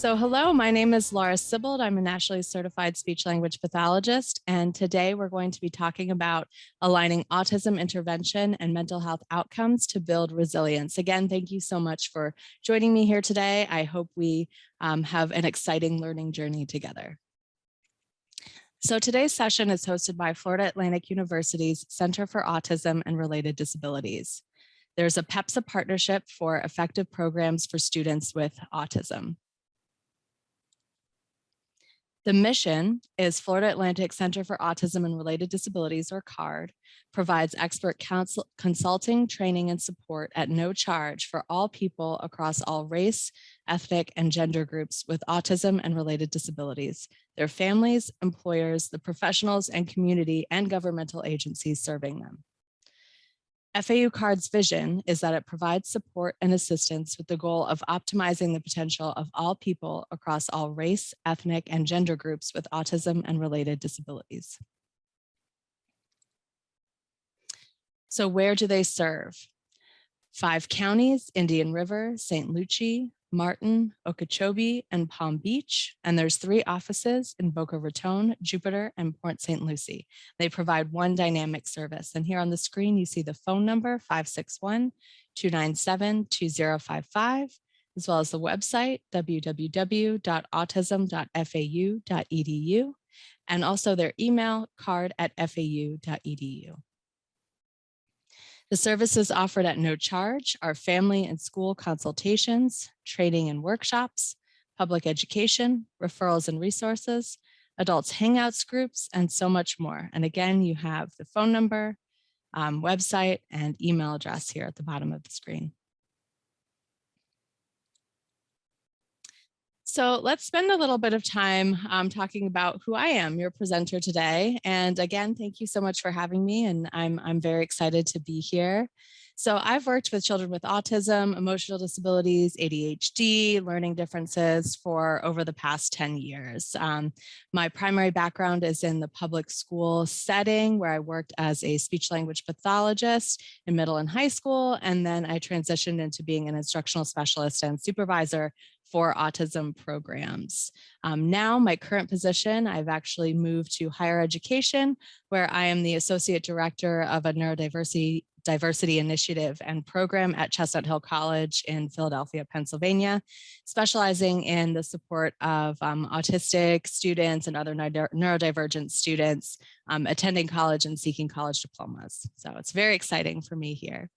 So hello, my name is Laura Sibbald. I'm a nationally certified speech-language pathologist, and today we're going to be talking about aligning autism intervention and mental health outcomes to build resilience. Again, thank you so much for joining me here today. I hope we have an exciting learning journey together. So today's session is hosted by Florida Atlantic University's Center for Autism and Related Disabilities. There's a PEPSA partnership for effective programs for students with autism. The mission is Florida Atlantic Center for Autism and Related Disabilities, or CARD, provides expert consulting, training, and support at no charge for all people across all race, ethnic, and gender groups with autism and related disabilities, their families, employers, the professionals and community and governmental agencies serving them. FAU CARD's vision is that it provides support and assistance with the goal of optimizing the potential of all people across all race, ethnic, and gender groups with autism and related disabilities. So where do they serve? 5 counties: Indian River, St. Lucie, Martin, Okeechobee, and Palm Beach. And there's 3 offices in Boca Raton, Jupiter, and Port St. Lucie. They provide one dynamic service. And here on the screen, you see the phone number 561-297-2055, as well as the website www.autism.fau.edu, and also their email card@fau.edu. The services offered at no charge are family and school consultations, training and workshops, public education, referrals and resources, adults hangouts groups, and so much more. And again, you have the phone number, website, and email address here at the bottom of the screen. So let's spend a little bit of time talking about who I am, your presenter today. And again, thank you so much for having me, and I'm very excited to be here. So I've worked with children with autism, emotional disabilities, ADHD, learning differences for over the past 10 years. My primary background is in the public school setting, where I worked as a speech-language pathologist in middle and high school, and then I transitioned into being an instructional specialist and supervisor for autism programs. Now, my current position, I've actually moved to higher education, where I am the Associate Director of a Neurodiversity Initiative and Program at Chestnut Hill College in Philadelphia, Pennsylvania, specializing in the support of autistic students and other neurodivergent students attending college and seeking college diplomas. So it's very exciting for me here.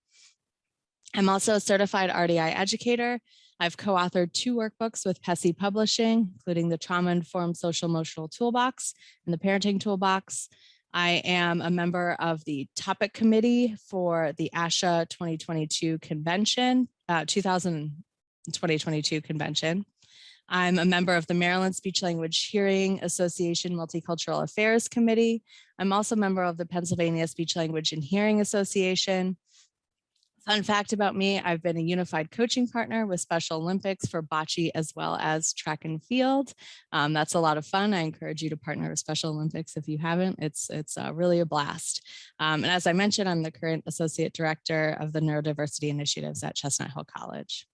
I'm also a certified RDI educator. I've co-authored 2 workbooks with PEPSA Publishing, including the Trauma-Informed Social Emotional Toolbox and the Parenting Toolbox. I am a member of the topic committee for the ASHA 2022 convention, 2022 convention. I'm a member of the Maryland Speech Language Hearing Association Multicultural Affairs Committee. I'm also a member of the Pennsylvania Speech Language and Hearing Association. Fun fact about me, I've been a unified coaching partner with Special Olympics for bocce as well as track and field. That's a lot of fun. I encourage you to partner with Special Olympics if you haven't. It's really a blast. And as I mentioned, I'm the current Associate Director of the Neurodiversity Initiatives at Chestnut Hill College.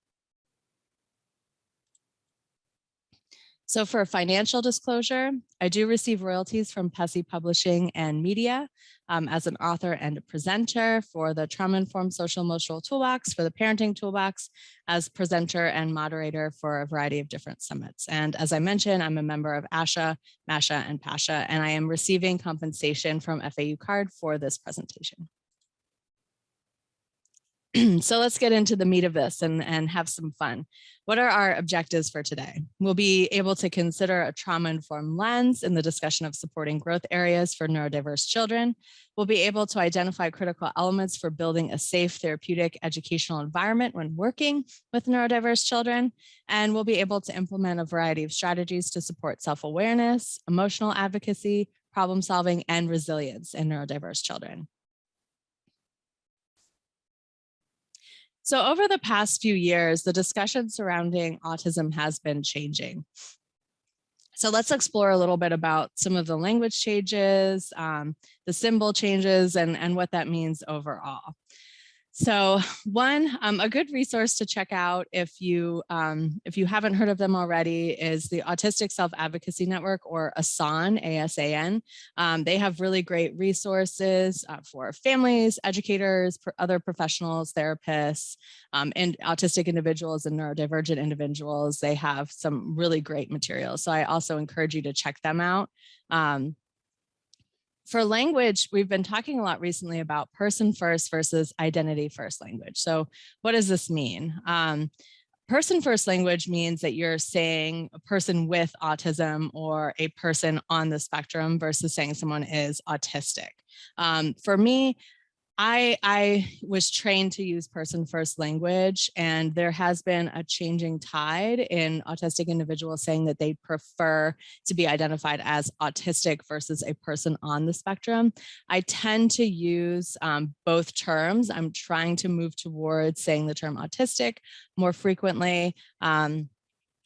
So for financial disclosure, I do receive royalties from PEPSA Publishing and Media as an author and a presenter for the Trauma-Informed Social Emotional Toolbox, for the Parenting Toolbox, as presenter and moderator for a variety of different summits. And as I mentioned, I'm a member of ASHA, MASHA, and PASHA, and I am receiving compensation from FAU CARD for this presentation. So let's get into the meat of this and have some fun. What are our objectives for today? We'll be able to consider a trauma-informed lens in the discussion of supporting growth areas for neurodiverse children. We'll be able to identify critical elements for building a safe therapeutic educational environment when working with neurodiverse children. And we'll be able to implement a variety of strategies to support self-awareness, emotional advocacy, problem solving, and resilience in neurodiverse children. So over the past few years, the discussion surrounding autism has been changing. So let's explore a little bit about some of the language changes, the symbol changes, and what that means overall. So one, a good resource to check out if you haven't heard of them already is the Autistic Self-Advocacy Network, or ASAN, ASAN. They have really great resources for families, educators, other professionals, therapists, and autistic individuals and neurodivergent individuals. They have some really great materials. So I also encourage you to check them out. For language, we've been talking a lot recently about person first versus identity first language. So what does this mean? Person first language means that you're saying a person with autism or a person on the spectrum versus saying someone is autistic. For me, I was trained to use person first language, and there has been a changing tide in autistic individuals saying that they prefer to be identified as autistic versus a person on the spectrum. I tend to use both terms. I'm trying to move towards saying the term autistic more frequently.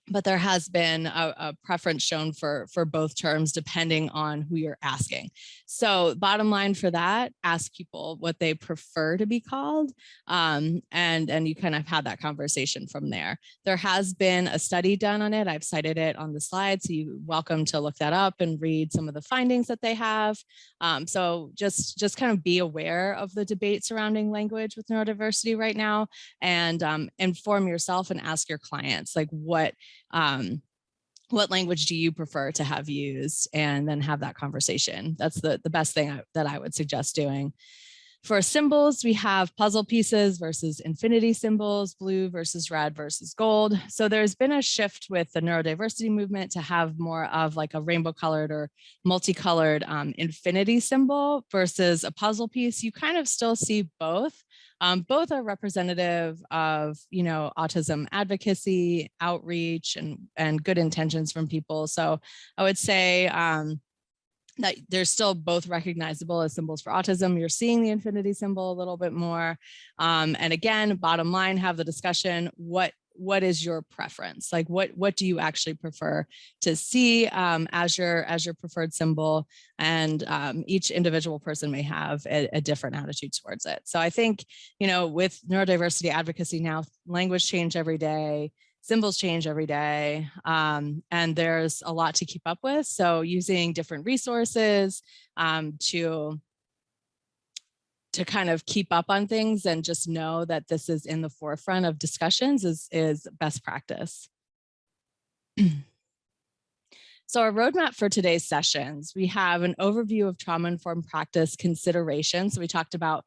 But there has been a preference shown for both terms depending on who you're asking. So bottom line for that, ask people what they prefer to be called, and you kind of have that conversation from there. There has been a study done on it. I've cited it on the slide, so you're welcome to look that up and read some of the findings that they have. So just kind of be aware of the debate surrounding language with neurodiversity right now, and inform yourself and ask your clients, like, what language do you prefer to have used, and then have that conversation. That's the best thing that I would suggest doing. For symbols, we have puzzle pieces versus infinity symbols, blue versus red versus gold. So there's been a shift with the neurodiversity movement to have more of like a rainbow colored or multicolored infinity symbol versus a puzzle piece. You kind of still see both. Both are representative of, autism advocacy, outreach, and good intentions from people. So I would say that they're still both recognizable as symbols for autism. You're seeing the infinity symbol a little bit more. And again, bottom line, have the discussion. What is your preference? Like, what do you actually prefer to see as your preferred symbol? And each individual person may have a different attitude towards it. So I think, with neurodiversity advocacy now, language change every day, symbols change every day, and there's a lot to keep up with. So using different resources to kind of keep up on things and just know that this is in the forefront of discussions is best practice. So our roadmap for today's sessions, we have an overview of trauma-informed practice considerations. So we talked about,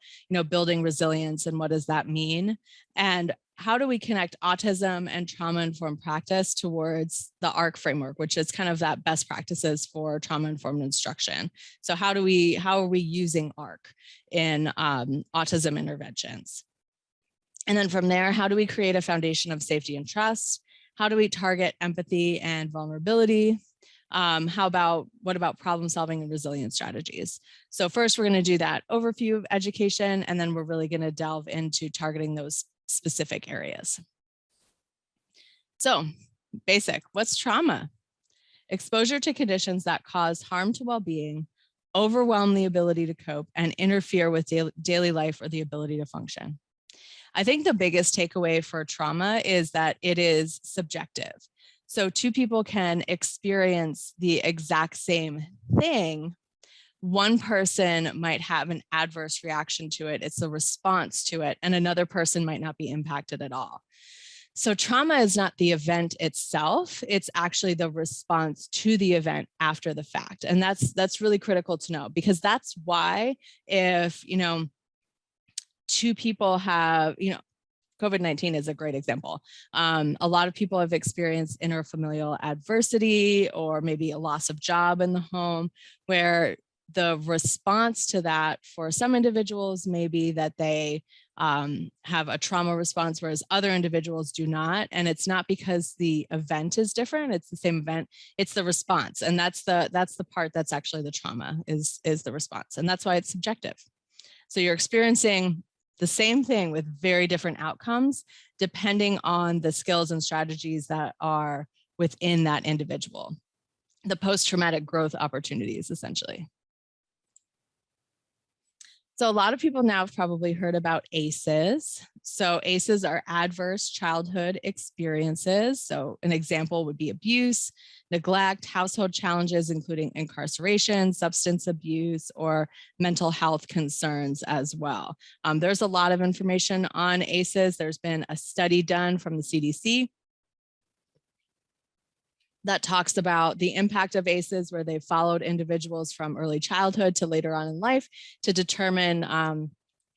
building resilience and what does that mean? And how do we connect autism and trauma-informed practice towards the ARC framework, which is kind of that best practices for trauma-informed instruction. So how are we using ARC in autism interventions? And then from there, how do we create a foundation of safety and trust? How do we target empathy and vulnerability? What about problem solving and resilience strategies? So first, we're going to do that overview of education, and then we're really going to delve into targeting those specific areas. So basic, what's trauma? Exposure to conditions that cause harm to well-being, overwhelm the ability to cope, and interfere with daily life or the ability to function. I think the biggest takeaway for trauma is that it is subjective. So two people can experience the exact same thing. One person might have an adverse reaction to it. It's a response to it, and another person might not be impacted at all. So trauma is not the event itself. It's actually the response to the event after the fact. And that's really critical to know, because that's why if, two people have, COVID-19 is a great example. A lot of people have experienced interfamilial adversity or maybe a loss of job in the home, where the response to that for some individuals may be that they have a trauma response, whereas other individuals do not. And it's not because the event is different, it's the same event, it's the response. And that's the part that's actually the trauma is the response. And that's why it's subjective. So you're experiencing the same thing with very different outcomes, depending on the skills and strategies that are within that individual. The post-traumatic growth opportunities, essentially. So a lot of people now have probably heard about ACEs. So ACEs are adverse childhood experiences. So an example would be abuse, neglect, household challenges, including incarceration, substance abuse, or mental health concerns as well. There's a lot of information on ACEs. There's been a study done from the CDC that talks about the impact of ACEs, where they've followed individuals from early childhood to later on in life to determine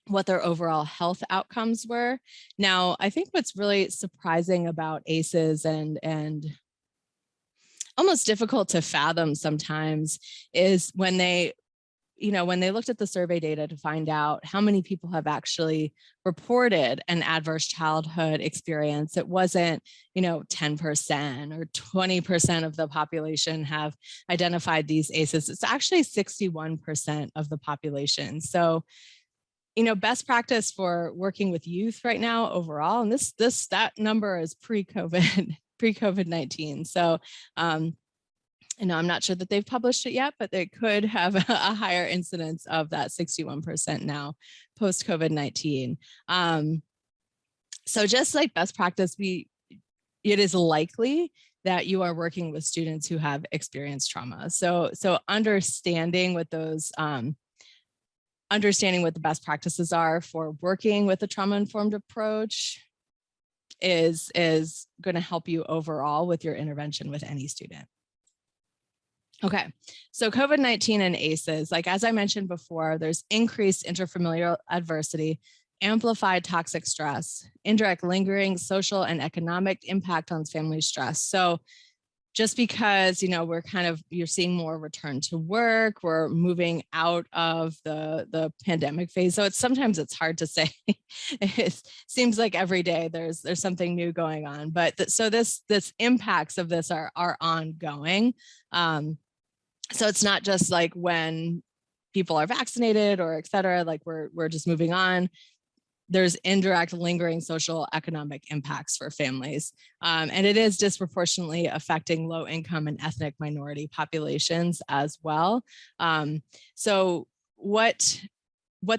what their overall health outcomes were. Now, I think what's really surprising about ACEs and almost difficult to fathom sometimes is when they looked at the survey data to find out how many people have actually reported an adverse childhood experience. It wasn't, 10% or 20% of the population have identified these ACEs. It's actually 61% of the population. So, best practice for working with youth right now overall, and that number is pre-COVID-19. So, I'm not sure that they've published it yet, but they could have a higher incidence of that 61% now post COVID-19. So just like best practice, it is likely that you are working with students who have experienced trauma. So understanding what those understanding what the best practices are for working with a trauma-informed approach is going to help you overall with your intervention with any student. Okay, so COVID-19 and ACEs, like as I mentioned before, there's increased interfamilial adversity, amplified toxic stress, indirect lingering social and economic impact on family stress. So just because, you're seeing more return to work, we're moving out of the pandemic phase. So sometimes it's hard to say. It seems like every day there's something new going on, but so this impacts of this are ongoing. So it's not just like when people are vaccinated or et cetera, like we're just moving on. There's indirect lingering social economic impacts for families. And it is disproportionately affecting low income and ethnic minority populations as well. So what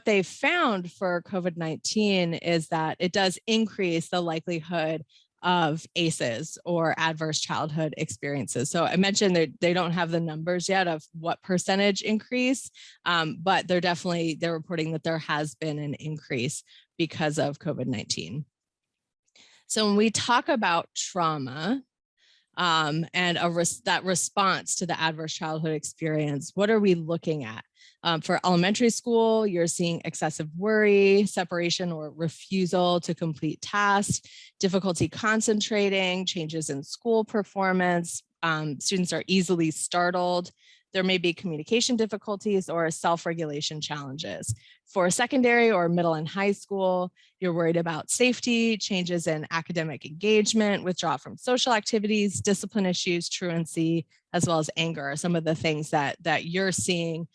they found for COVID-19 is that it does increase the likelihood of ACEs or adverse childhood experiences. So I mentioned that they don't have the numbers yet of what percentage increase, but they're reporting that there has been an increase because of COVID-19. So when we talk about trauma and that response to the adverse childhood experience, what are we looking at? For elementary school, you're seeing excessive worry, separation or refusal to complete tasks, difficulty concentrating, changes in school performance. Students are easily startled. There may be communication difficulties or self-regulation challenges. For secondary or middle and high school, you're worried about safety, changes in academic engagement, withdrawal from social activities, discipline issues, truancy, as well as anger are some of the things that you're seeing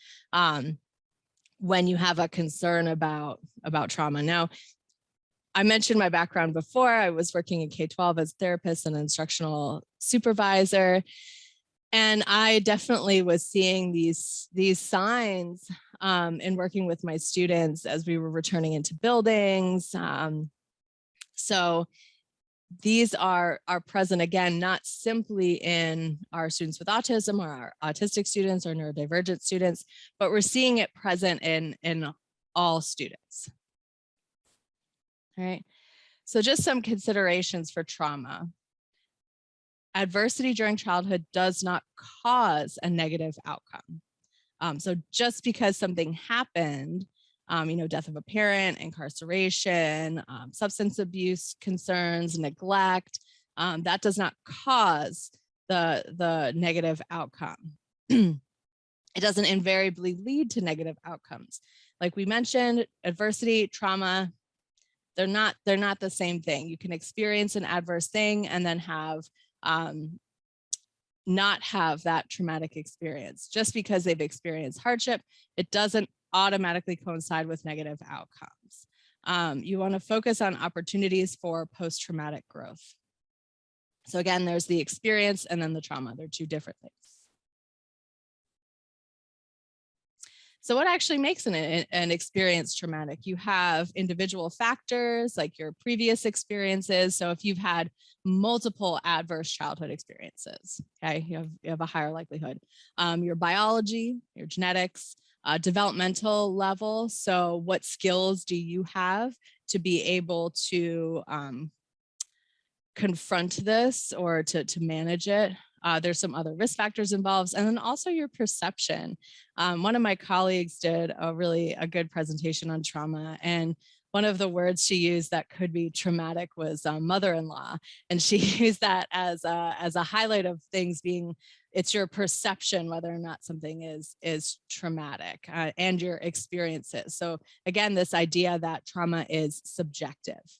when you have a concern about trauma. Now, I mentioned my background before. I was working in K-12 as a therapist and instructional supervisor. And I definitely was seeing these signs in working with my students as we were returning into buildings. So these are present, again, not simply in our students with autism or our autistic students or neurodivergent students, but we're seeing it present in all students. All right. So just some considerations for trauma. Adversity during childhood does not cause a negative outcome. So just because something happened, death of a parent, incarceration, substance abuse concerns, neglect, that does not cause the negative outcome. It doesn't invariably lead to negative outcomes. Like we mentioned, adversity, trauma, they're not the same thing. You can experience an adverse thing and then not have that traumatic experience. Just because they've experienced hardship, it doesn't automatically coincide with negative outcomes. You want to focus on opportunities for post-traumatic growth. So again, there's the experience and then the trauma. They're two different things. So what actually makes an experience traumatic? You have individual factors like your previous experiences. So if you've had multiple adverse childhood experiences, okay, you have a higher likelihood. Your biology, your genetics, developmental level. So what skills do you have to be able to confront this or to manage it? There's some other risk factors involved, and then also your perception. One of my colleagues did a good presentation on trauma, and one of the words she used that could be traumatic was mother-in-law, and she used that as a highlight of things being, it's your perception whether or not something is traumatic, and your experiences. So again, this idea that trauma is subjective.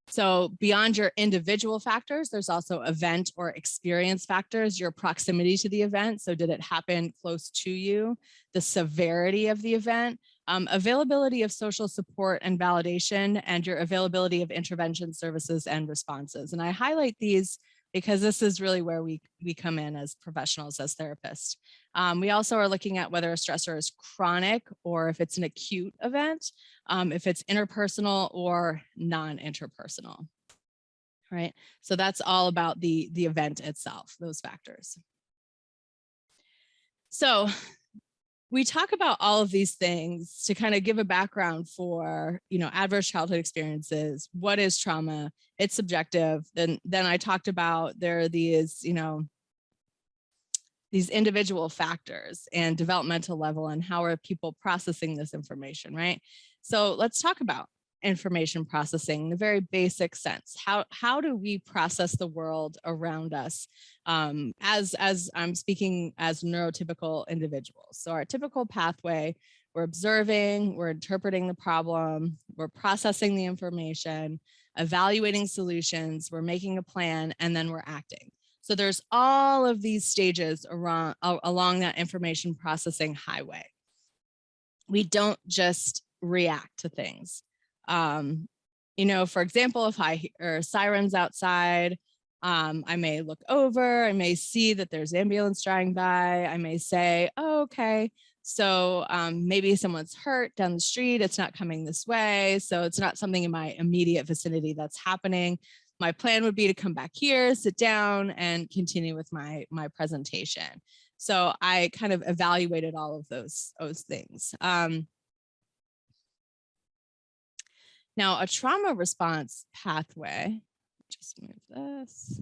So beyond your individual factors, there's also event or experience factors, your proximity to the event. So did it happen close to you? The severity of the event, availability of social support and validation, and your availability of intervention services and responses. And I highlight these because this is really where we come in as professionals, as therapists. We also are looking at whether a stressor is chronic or if it's an acute event, if it's interpersonal or non-interpersonal, right? So that's all about the event itself, those factors. So we talk about all of these things to kind of give a background for, adverse childhood experiences. What is trauma? It's subjective. Then I talked about there are these, these individual factors and developmental level and how are people processing this information, right? So let's talk about information processing in a very basic sense. How do we process the world around us as I'm speaking as neurotypical individuals? So our typical pathway, we're observing, we're interpreting the problem, we're processing the information, evaluating solutions, we're making a plan, and then we're acting. So there's all of these stages along that information processing highway. We don't just react to things. For example, if I hear sirens outside, I may look over, I may see that there's an ambulance driving by, I may say, oh, okay, so maybe someone's hurt down the street, it's not coming this way, so it's not something in my immediate vicinity that's happening. My plan would be to come back here, sit down, and continue with my presentation. So I kind of evaluated all of those things. Now, a trauma response pathway, just move this.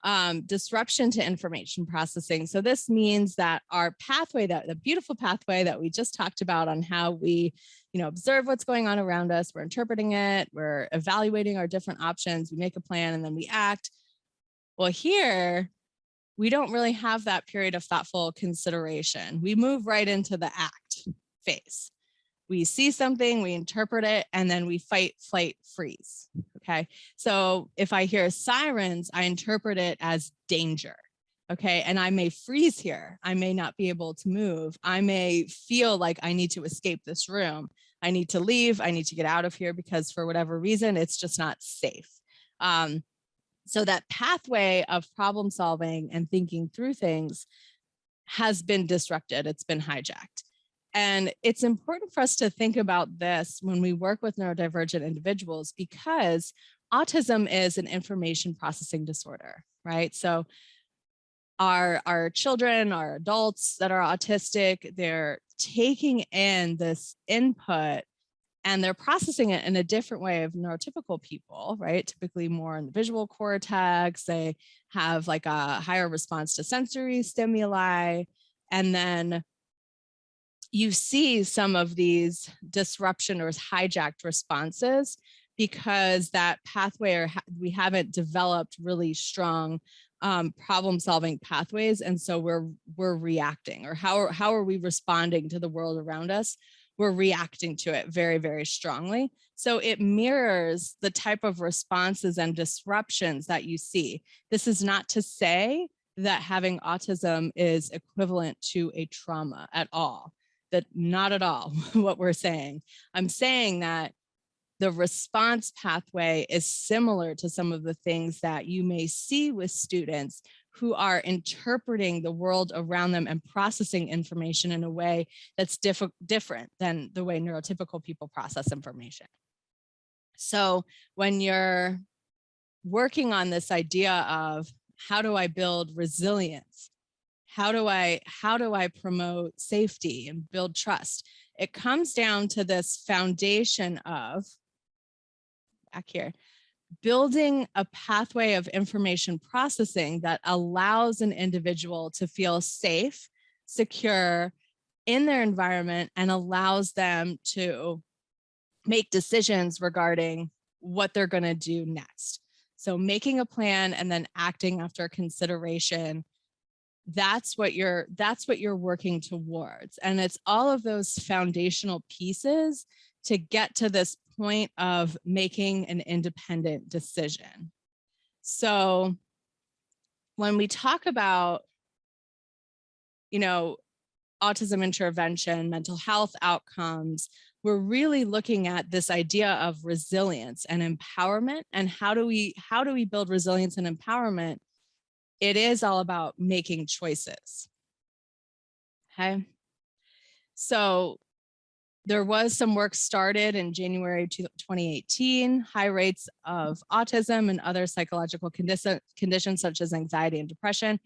Okay. Disruption to information processing. So this means that our pathway, the beautiful pathway that we just talked about on how we, observe what's going on around us, we're interpreting it, we're evaluating our different options, we make a plan, and then we act. Well, here, we don't really have that period of thoughtful consideration. We move right into the act phase. We see something, we interpret it, and then we fight, flight, freeze, okay? So if I hear sirens, I interpret it as danger, okay? And I may freeze here. I may not be able to move. I may feel like I need to escape this room. I need to leave. I need to get out of here because for whatever reason, it's just not safe. So that pathway of problem solving and thinking through things has been disrupted. It's been hijacked. And it's important for us to think about this when we work with neurodivergent individuals because autism is an information processing disorder, right? So our children, our adults that are autistic, they're taking in this input and they're processing it in a different way of neurotypical people, right? Typically more in the visual cortex. They have like a higher response to sensory stimuli. And then you see some of these disruption or hijacked responses because that pathway or we haven't developed really strong problem-solving pathways, and so we're reacting. Or how are we responding to the world around us? We're reacting to it very, very strongly. So it mirrors the type of responses and disruptions that you see. This is not to say that having autism is equivalent to a trauma at all. That not at all what we're saying. I'm saying that the response pathway is similar to some of the things that you may see with students who are interpreting the world around them and processing information in a way that's different than the way neurotypical people process information. So when you're working on this idea of how do I build resilience? How do I promote safety and build trust? It comes down to this foundation of, back here, building a pathway of information processing that allows an individual to feel safe, secure in their environment, and allows them to make decisions regarding what they're going to do next. So making a plan and then acting after consideration, that's what you're working towards. And it's all of those foundational pieces to get to this point of making an independent decision. So when we talk about, autism intervention, mental health outcomes, we're really looking at this idea of resilience and empowerment. And how do we build resilience and empowerment? It is all about making choices. Okay. So there was some work started in January 2018, high rates of autism and other psychological conditions such as anxiety and depression.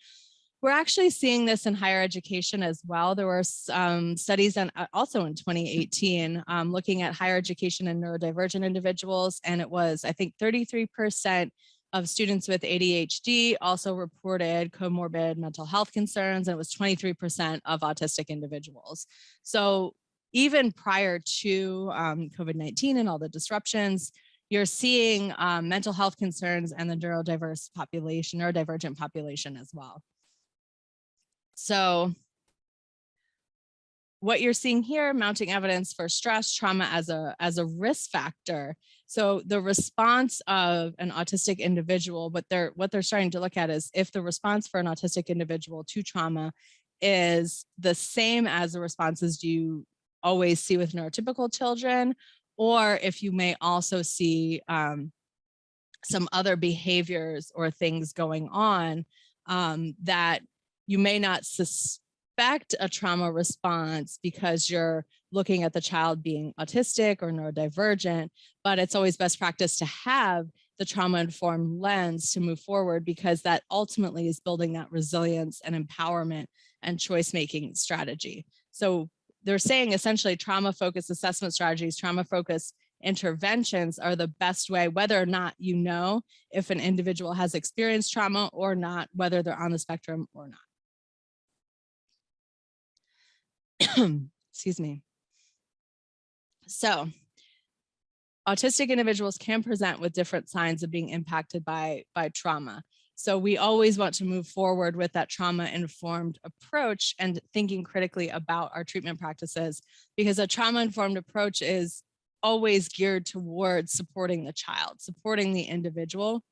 We're actually seeing this in higher education as well. There were studies also in 2018 looking at higher education and neurodivergent individuals, and it was, I think, 33% of students with ADHD also reported comorbid mental health concerns, and it was 23% of autistic individuals. So even prior to COVID-19 and all the disruptions, you're seeing mental health concerns and the neurodivergent population as well. So what you're seeing here, mounting evidence for stress, trauma as a risk factor. So the response of an autistic individual, what they're starting to look at is if the response for an autistic individual to trauma is the same as the responses you always see with neurotypical children, or if you may also see some other behaviors or things going on that you may not suspect a trauma response because you're looking at the child being autistic or neurodivergent, but it's always best practice to have the trauma-informed lens to move forward, because that ultimately is building that resilience and empowerment and choice-making strategy. So they're saying essentially trauma-focused assessment strategies, trauma-focused interventions are the best way, whether or not you know if an individual has experienced trauma or not, whether they're on the spectrum or not. Excuse me. So autistic individuals can present with different signs of being impacted by trauma. So we always want to move forward with that trauma-informed approach and thinking critically about our treatment practices, because a trauma-informed approach is always geared towards supporting the child, supporting the individual,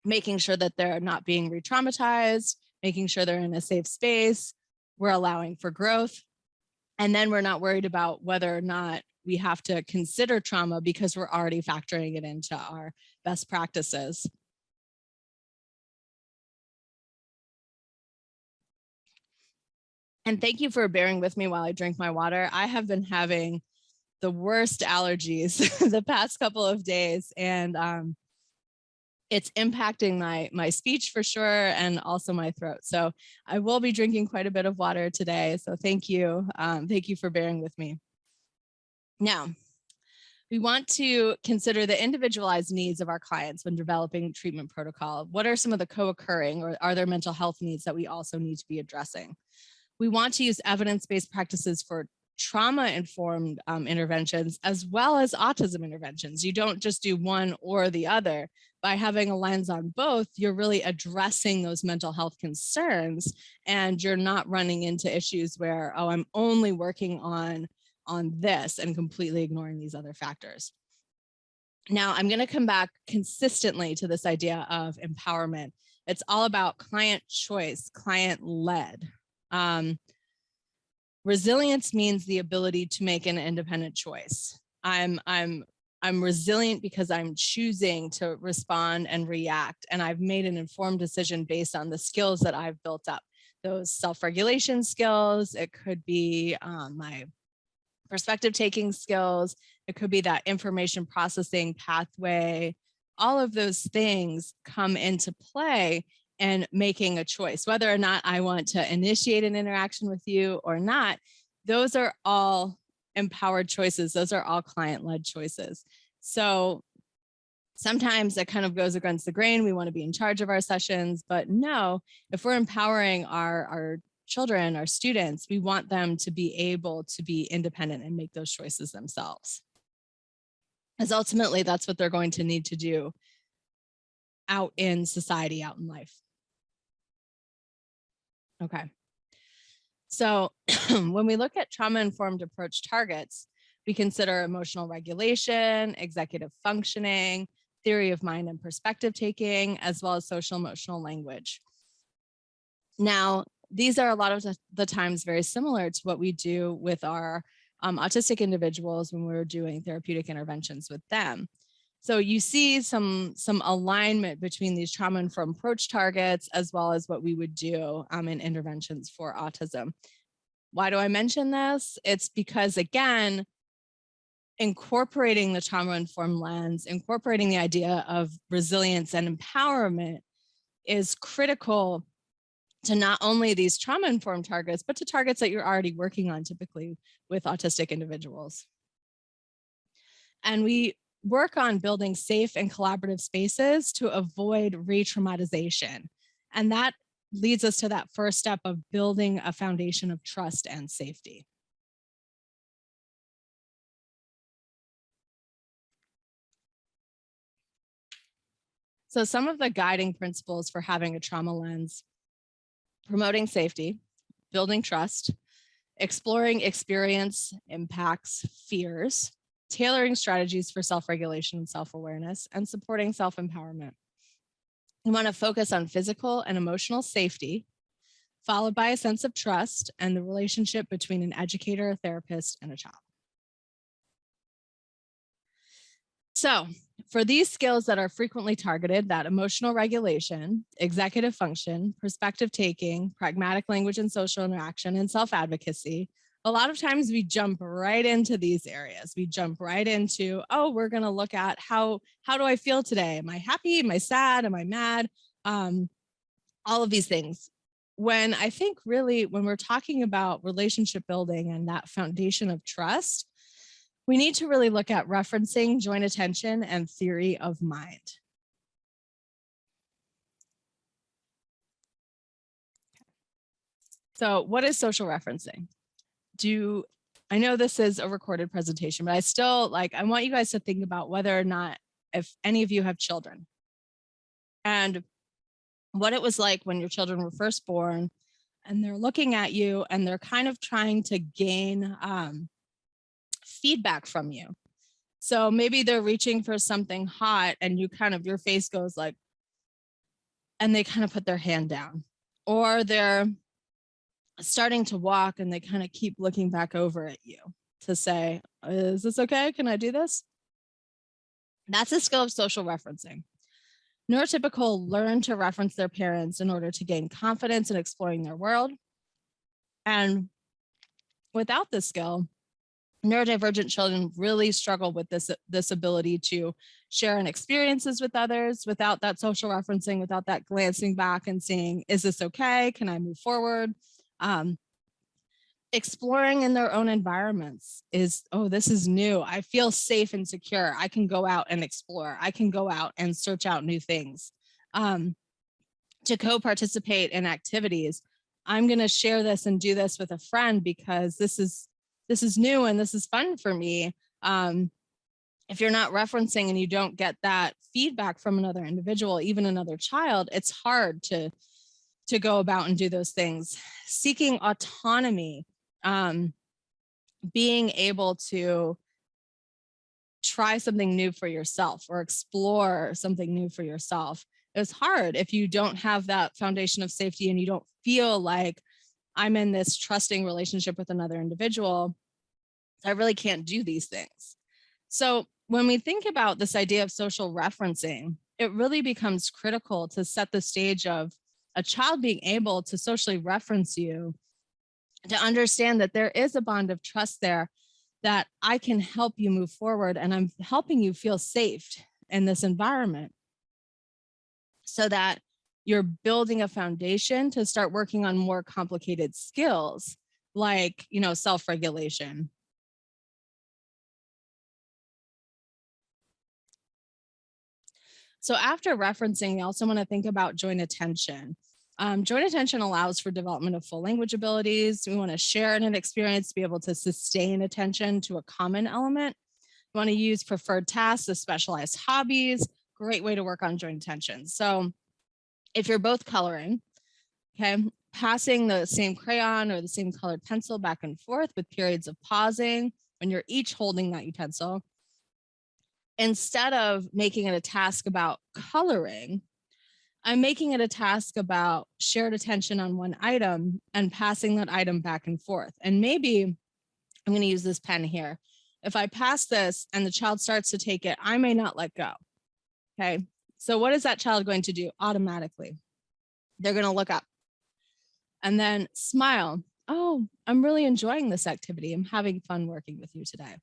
making sure that they're not being re-traumatized, making sure they're in a safe space, we're allowing for growth, and then we're not worried about whether or not we have to consider trauma because we're already factoring it into our best practices. And thank you for bearing with me while I drink my water. I have been having the worst allergies the past couple of days, and it's impacting my speech for sure, and also my throat. So I will be drinking quite a bit of water today. So thank you. Thank you for bearing with me. Now, we want to consider the individualized needs of our clients when developing treatment protocol. What are some of the co-occurring, or are there mental health needs that we also need to be addressing? We want to use evidence-based practices for trauma-informed interventions as well as autism interventions. You don't just do one or the other. By having a lens on both, you're really addressing those mental health concerns, and you're not running into issues where, oh, I'm only working on this and completely ignoring these other factors. Now, I'm going to come back consistently to this idea of empowerment. It's all about client choice, client-led. Resilience means the ability to make an independent choice. I'm I'm resilient because I'm choosing to respond and react. And I've made an informed decision based on the skills that I've built up. Those self-regulation skills, it could be my perspective taking skills, it could be that information processing pathway. All of those things come into play and making a choice, whether or not I want to initiate an interaction with you or not. Those are all empowered choices. Those are all client-led choices. So sometimes that kind of goes against the grain. We want to be in charge of our sessions, but no, if we're empowering our children, our students, we want them to be able to be independent and make those choices themselves. Because ultimately that's what they're going to need to do out in society, out in life. Okay. So when we look at trauma-informed approach targets, we consider emotional regulation, executive functioning, theory of mind and perspective taking, as well as social emotional language. Now, these are a lot of the times very similar to what we do with our autistic individuals when we're doing therapeutic interventions with them. So you see some alignment between these trauma-informed approach targets as well as what we would do in interventions for autism. Why do I mention this? It's because, again, incorporating the trauma-informed lens, incorporating the idea of resilience and empowerment is critical to not only these trauma-informed targets, but to targets that you're already working on typically with autistic individuals. And we work on building safe and collaborative spaces to avoid re-traumatization. And that leads us to that first step of building a foundation of trust and safety. So some of the guiding principles for having a trauma lens: promoting safety, building trust, exploring experience, impacts, fears, tailoring strategies for self-regulation and self-awareness, and supporting self-empowerment. We want to focus on physical and emotional safety, followed by a sense of trust and the relationship between an educator, a therapist, and a child. So for these skills that are frequently targeted, that emotional regulation, executive function, perspective taking, pragmatic language and social interaction, and self-advocacy, a lot of times we jump right into these areas. We jump right into, oh, we're going to look at how do I feel today? Am I happy? Am I sad? Am I mad? All of these things. When I think really when we're talking about relationship building and that foundation of trust, we need to really look at referencing, joint attention, and theory of mind. So what is social referencing? I know this is a recorded presentation, but I want you guys to think about whether or not, if any of you have children, and what it was like when your children were first born and they're looking at you and they're kind of trying to gain feedback from you. So maybe they're reaching for something hot and your face goes like, and they kind of put their hand down, or they're starting to walk and they kind of keep looking back over at you to say, is this okay? Can I do this? That's a skill of social referencing. Neurotypical learn to reference their parents in order to gain confidence in exploring their world. And without this skill, neurodivergent children really struggle with this ability to share in experiences with others without that social referencing, without that glancing back and saying, is this okay? Can I move forward? Exploring in their own environments is, oh, this is new. I feel safe and secure. I can go out and explore. I can go out and search out new things. To co-participate in activities. I'm going to share this and do this with a friend because this is new and this is fun for me. If you're not referencing and you don't get that feedback from another individual, even another child, it's hard to go about and do those things. Seeking autonomy, being able to try something new for yourself or explore something new for yourself. It's hard if you don't have that foundation of safety and you don't feel like I'm in this trusting relationship with another individual. I really can't do these things. So when we think about this idea of social referencing, it really becomes critical to set the stage of a child being able to socially reference you, to understand that there is a bond of trust there, that I can help you move forward and I'm helping you feel safe in this environment, so that you're building a foundation to start working on more complicated skills like, self-regulation. So after referencing, we also want to think about joint attention. Joint attention allows for development of full language abilities. We want to share an experience to be able to sustain attention to a common element. We want to use preferred tasks as specialized hobbies. Great way to work on joint attention. So if you're both coloring, okay, passing the same crayon or the same colored pencil back and forth with periods of pausing when you're each holding that utensil, instead of making it a task about coloring, I'm making it a task about shared attention on one item and passing that item back and forth. And maybe I'm going to use this pen here. If I pass this and the child starts to take it, I may not let go. Okay. So what is that child going to do automatically? They're going to look up and then smile. Oh, I'm really enjoying this activity. I'm having fun working with you today.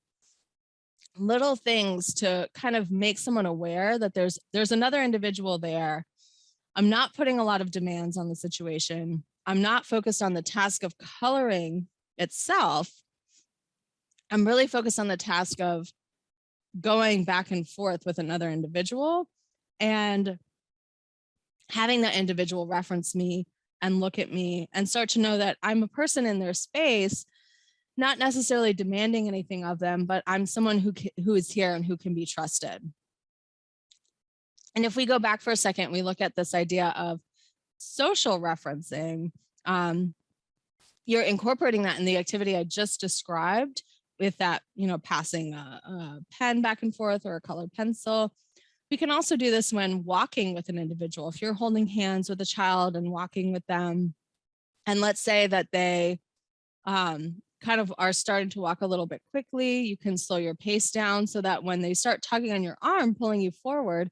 Little things to kind of make someone aware that there's another individual there. I'm not putting a lot of demands on the situation. I'm not focused on the task of coloring itself. I'm really focused on the task of going back and forth with another individual and having that individual reference me and look at me and start to know that I'm a person in their space, not necessarily demanding anything of them, but I'm someone who is here and who can be trusted. And if we go back for a second, we look at this idea of social referencing. You're incorporating that in the activity I just described with that, passing a pen back and forth or a colored pencil. We can also do this when walking with an individual. If you're holding hands with a child and walking with them, and let's say that they kind of are starting to walk a little bit quickly, you can slow your pace down so that when they start tugging on your arm, pulling you forward,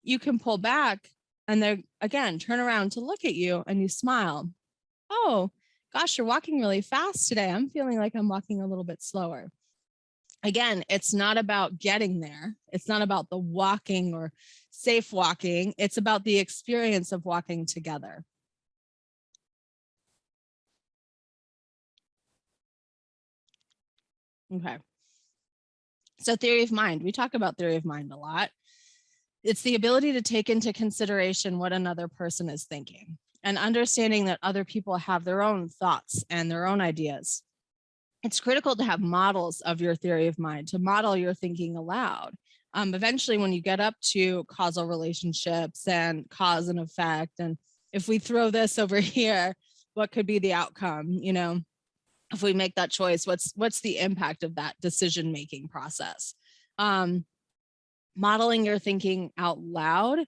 you can pull back and they again turn around to look at you and you smile. Oh, gosh, you're walking really fast today. I'm feeling like I'm walking a little bit slower. Again, it's not about getting there. It's not about the walking or safe walking. It's about the experience of walking together. Okay. So theory of mind, we talk about theory of mind a lot. It's the ability to take into consideration what another person is thinking and understanding that other people have their own thoughts and their own ideas. It's critical to have models of your theory of mind, to model your thinking aloud. Eventually, when you get up to causal relationships and cause and effect, and if we throw this over here, what could be the outcome? If we make that choice, what's the impact of that decision-making process? Modeling your thinking out loud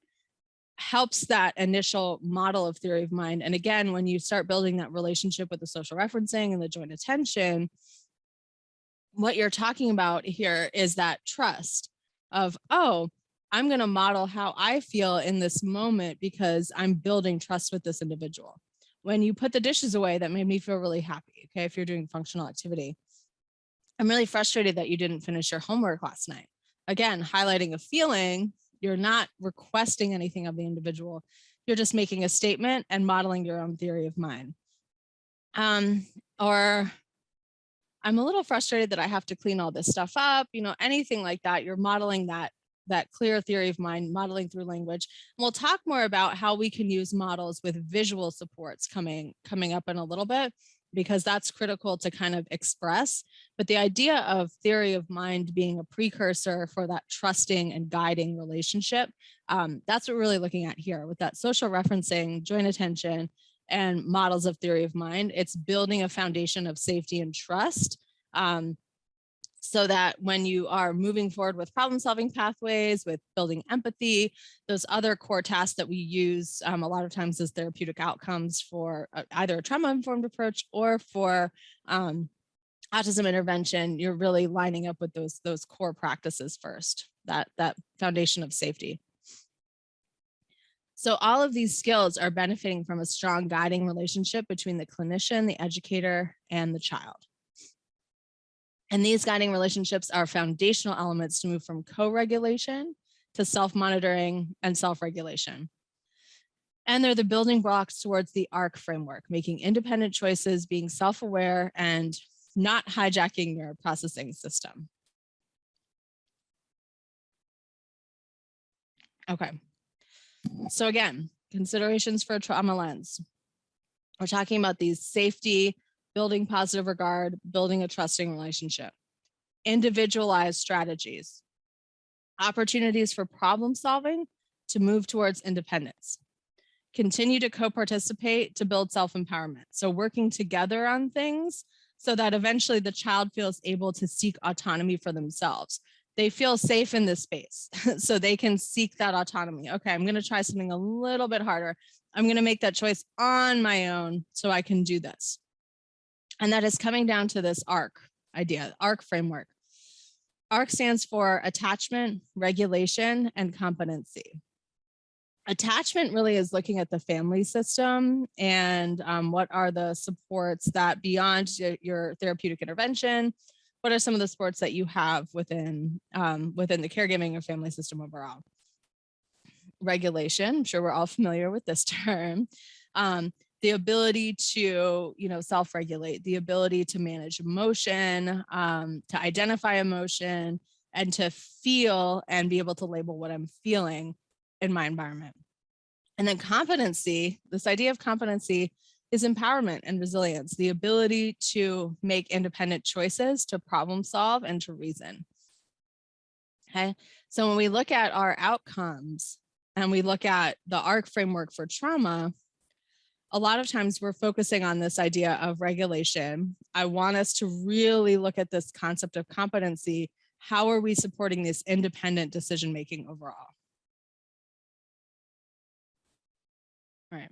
helps that initial model of theory of mind. And again, when you start building that relationship with the social referencing and the joint attention, what you're talking about here is that trust of, oh, I'm going to model how I feel in this moment because I'm building trust with this individual. When you put the dishes away, that made me feel really happy. Okay, if you're doing functional activity, I'm really frustrated that you didn't finish your homework last night. Again, highlighting a feeling. You're not requesting anything of the individual. You're just making a statement and modeling your own theory of mind. Or I'm a little frustrated that I have to clean all this stuff up, anything like that. You're modeling that clear theory of mind, modeling through language. And we'll talk more about how we can use models with visual supports coming up in a little bit, because that's critical to kind of express. But the idea of theory of mind being a precursor for that trusting and guiding relationship, that's what we're really looking at here with that social referencing, joint attention, and models of theory of mind. It's building a foundation of safety and trust, so that when you are moving forward with problem solving pathways, with building empathy, those other core tasks that we use a lot of times as therapeutic outcomes for either a trauma-informed approach or for autism intervention, you're really lining up with those core practices first, that foundation of safety. So all of these skills are benefiting from a strong guiding relationship between the clinician, the educator, and the child. And these guiding relationships are foundational elements to move from co-regulation to self-monitoring and self-regulation. And they're the building blocks towards the ARC framework, making independent choices, being self-aware, and not hijacking your processing system. Okay. So again, considerations for a trauma lens. We're talking about these safety, building positive regard, building a trusting relationship, individualized strategies, opportunities for problem solving to move towards independence, continue to co-participate to build self-empowerment. So working together on things so that eventually the child feels able to seek autonomy for themselves. They feel safe in this space, so they can seek that autonomy. Okay, I'm going to try something a little bit harder. I'm going to make that choice on my own so I can do this. And that is coming down to this ARC idea, ARC framework. ARC stands for attachment, regulation, and competency. Attachment really is looking at the family system and what are the supports that beyond your therapeutic intervention, what are some of the supports that you have within the caregiving or family system overall. Regulation, I'm sure we're all familiar with this term. The ability to, self-regulate, the ability to manage emotion, to identify emotion, and to feel and be able to label what I'm feeling in my environment. And then competency, this idea of competency is empowerment and resilience, the ability to make independent choices, to problem solve, and to reason. Okay, so when we look at our outcomes and we look at the ARC framework for trauma, a lot of times we're focusing on this idea of regulation. I want us to really look at this concept of competency. How are we supporting this independent decision-making overall? All right.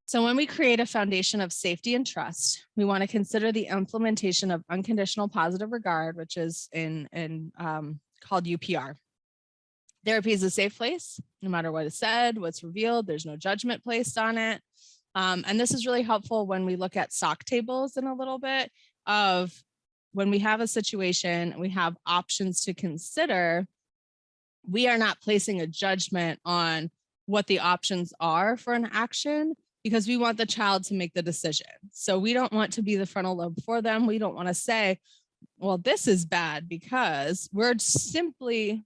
So when we create a foundation of safety and trust, we want to consider the implementation of unconditional positive regard, which is called UPR. Therapy is a safe place, no matter what is said, what's revealed, there's no judgment placed on it. And this is really helpful when we look at SOC tables in a little bit of when we have a situation, we have options to consider, we are not placing a judgment on what the options are for an action because we want the child to make the decision. So we don't want to be the frontal lobe for them. We don't want to say, well, this is bad, because we're simply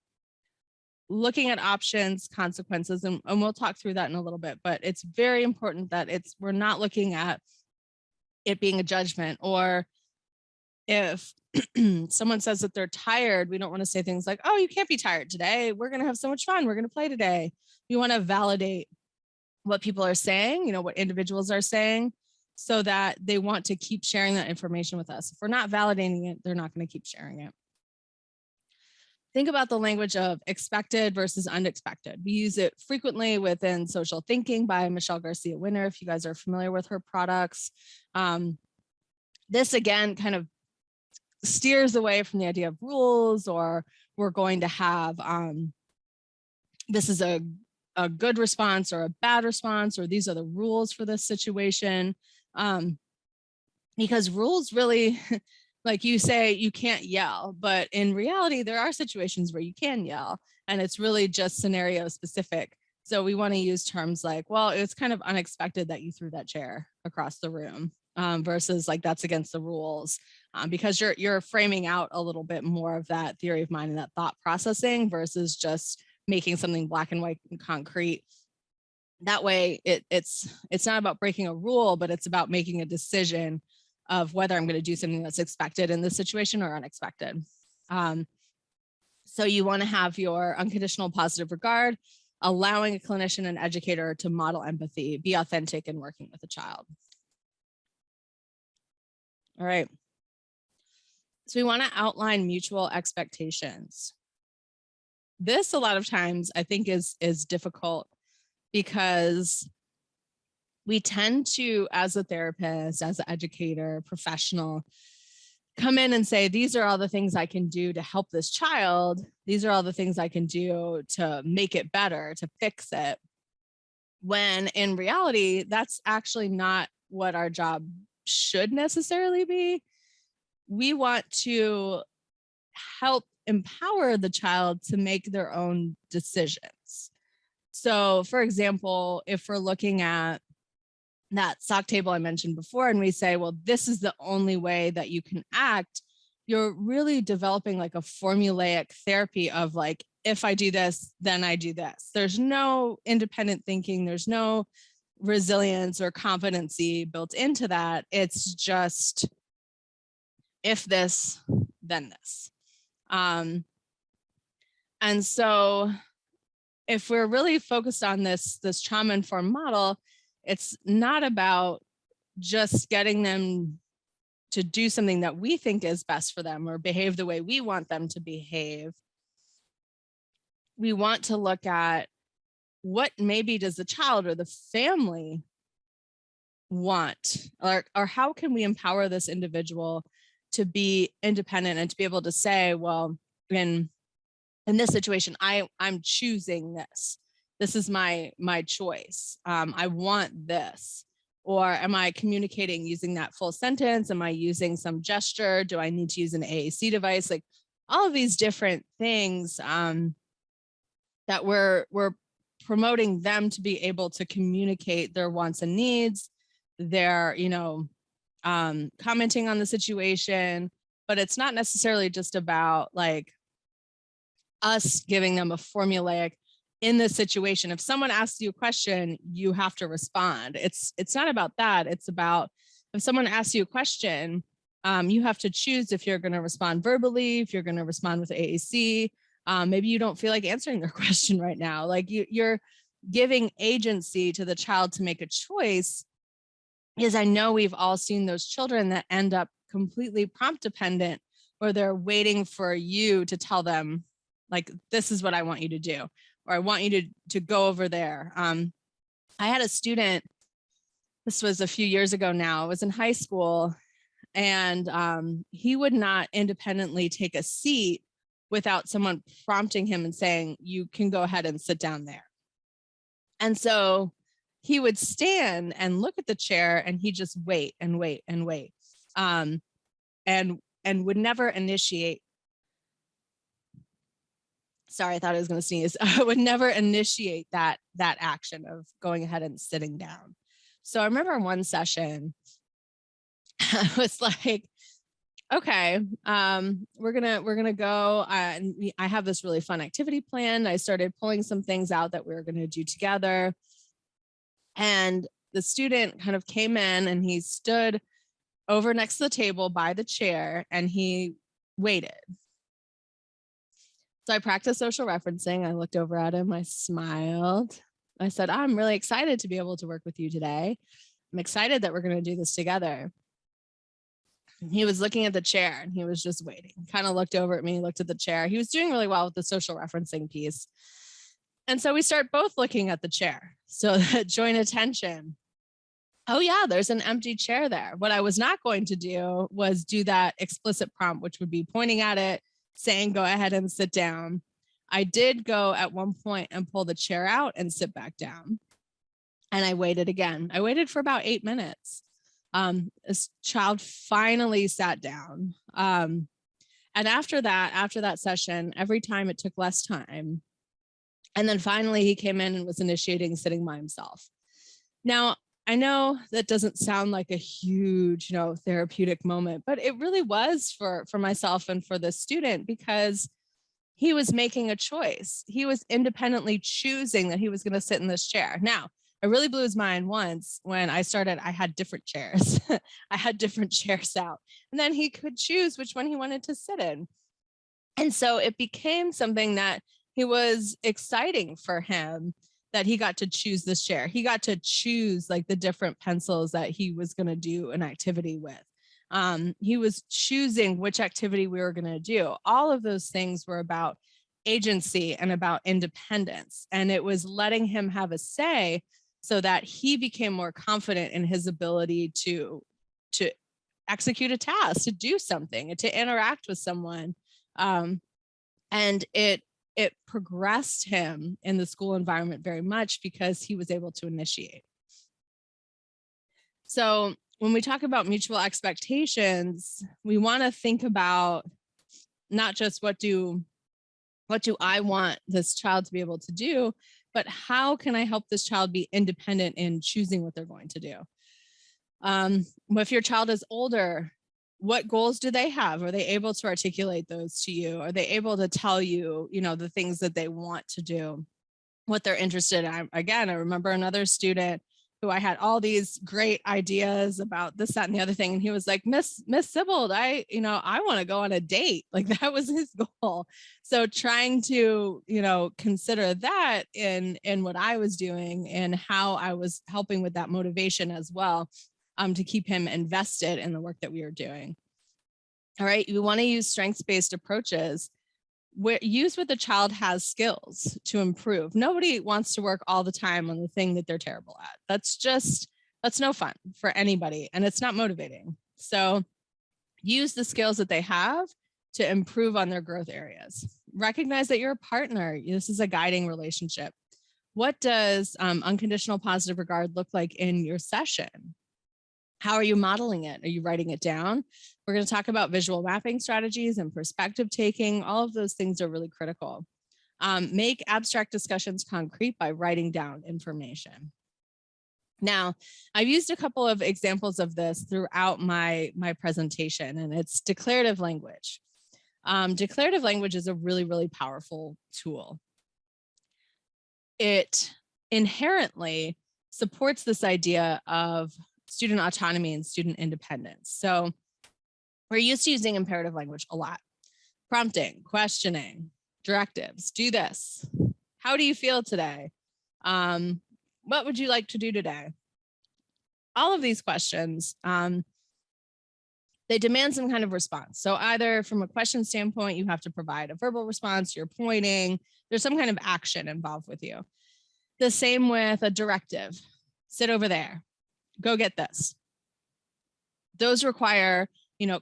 looking at options, consequences, and we'll talk through that in a little bit, but it's very important that we're not looking at it being a judgment. Or if someone says that they're tired, we don't want to say things like, oh, you can't be tired today. We're going to have so much fun. We're going to play today. We want to validate what people are saying, what individuals are saying, so that they want to keep sharing that information with us. If we're not validating it, they're not going to keep sharing it. Think about the language of expected versus unexpected. We use it frequently within Social Thinking by Michelle Garcia Winner, if you guys are familiar with her products. This again kind of steers away from the idea of rules, or we're going to have this is a good response or a bad response, or these are the rules for this situation. Because rules really, like you say, you can't yell, but in reality, there are situations where you can yell, and it's really just scenario specific. So we want to use terms like, well, it's kind of unexpected that you threw that chair across the room, versus like that's against the rules, because you're framing out a little bit more of that theory of mind and that thought processing versus just making something black and white and concrete. That way it's not about breaking a rule, but it's about making a decision of whether I'm going to do something that's expected in this situation or unexpected. So you want to have your unconditional positive regard, allowing a clinician and educator to model empathy, be authentic in working with a child. All right. So we want to outline mutual expectations. This a lot of times I think is difficult, because we tend to, as a therapist, as an educator, professional, come in and say, these are all the things I can do to help this child. These are all the things I can do to make it better, to fix it. When in reality, that's actually not what our job should necessarily be. We want to help empower the child to make their own decisions. So, for example, if we're looking at that sock table I mentioned before, and we say, well, this is the only way that you can act, you're really developing like a formulaic therapy of like, if I do this, then I do this. There's no independent thinking. There's no resilience or competency built into that. It's just, if this, then this. And so if we're really focused on this trauma-informed model, it's not about just getting them to do something that we think is best for them or behave the way we want them to behave. We want to look at what maybe does the child or the family want, or how can we empower this individual to be independent and to be able to say, well, in this situation, I'm choosing this. This is my choice. I want this. Or am I communicating using that full sentence? Am I using some gesture? Do I need to use an AAC device? Like all of these different things that we're promoting them to be able to communicate their wants and needs. They're, commenting on the situation, but it's not necessarily just about like us giving them a formulaic, in this situation, if someone asks you a question, you have to respond. It's not about that. It's about, if someone asks you a question, you have to choose if you're going to respond verbally, if you're going to respond with AAC. Maybe you don't feel like answering their question right now. Like you're giving agency to the child to make a choice. Because I know we've all seen those children that end up completely prompt dependent, where they're waiting for you to tell them, like, this is what I want you to do, or I want you to go over there. I had a student, this was a few years ago now, I was in high school, and he would not independently take a seat without someone prompting him and saying, you can go ahead and sit down there. And so he would stand and look at the chair, and he'd just wait and wait and wait, and would never initiate. Sorry, I thought I was going to sneeze. I would never initiate that action of going ahead and sitting down. So I remember in one session, I was like, okay, we're gonna go. And I have this really fun activity planned. I started pulling some things out that we were going to do together. And the student kind of came in and he stood over next to the table by the chair and he waited. So I practiced social referencing. I looked over at him, I smiled. I said, I'm really excited to be able to work with you today. I'm excited that we're going to do this together. And he was looking at the chair and he was just waiting, kind of looked over at me, looked at the chair. He was doing really well with the social referencing piece. And so we start both looking at the chair. So that joint attention. Oh yeah, there's an empty chair there. What I was not going to do was do that explicit prompt, which would be pointing at it, saying, go ahead and sit down. I did go at one point and pull the chair out and sit back down. And I waited again. I waited for about 8 minutes. This child finally sat down. And after that session, every time it took less time. And then finally he came in and was initiating sitting by himself. Now, I know that doesn't sound like a huge, therapeutic moment, but it really was for myself and for the student, because he was making a choice. He was independently choosing that he was going to sit in this chair. Now, it really blew his mind once when I started, I had different chairs. I had different chairs out, and then he could choose which one he wanted to sit in. And so it became something that it was exciting for him, that he got to choose this chair. He got to choose like the different pencils that he was going to do an activity with. He was choosing which activity we were going to do. All of those things were about agency and about independence. And it was letting him have a say so that he became more confident in his ability to execute a task, to do something, to interact with someone. And it progressed him in the school environment very much because he was able to initiate. So when we talk about mutual expectations, we want to think about not just what do I want this child to be able to do, but how can I help this child be independent in choosing what they're going to do? If your child is older, what goals do they have? Are they able to articulate those to you? Are they able to tell you, the things that they want to do, what they're interested in? I remember another student who I had all these great ideas about this, that, and the other thing. And he was like, Miss Sibbald, I want to go on a date. Like, that was his goal. So trying to, consider that in what I was doing and how I was helping with that motivation as well, to keep him invested in the work that we were doing. All right, you want to use strengths-based approaches. Use what the child has skills to improve. Nobody wants to work all the time on the thing that they're terrible at. That's no fun for anybody, and it's not motivating. So use the skills that they have to improve on their growth areas. Recognize that you're a partner. This is a guiding relationship. What does unconditional positive regard look like in your session? How are you modeling it? Are you writing it down? We're going to talk about visual mapping strategies and perspective taking. All of those things are really critical. Make abstract discussions concrete by writing down information. Now, I've used a couple of examples of this throughout my presentation, and it's declarative language. Declarative language is a really, really powerful tool. It inherently supports this idea of student autonomy and student independence. So we're used to using imperative language a lot. Prompting, questioning, directives, do this. How do you feel today? What would you like to do today? All of these questions, they demand some kind of response. So either from a question standpoint, you have to provide a verbal response, you're pointing, there's some kind of action involved with you. The same with a directive. Sit over there. Go get this. Those require,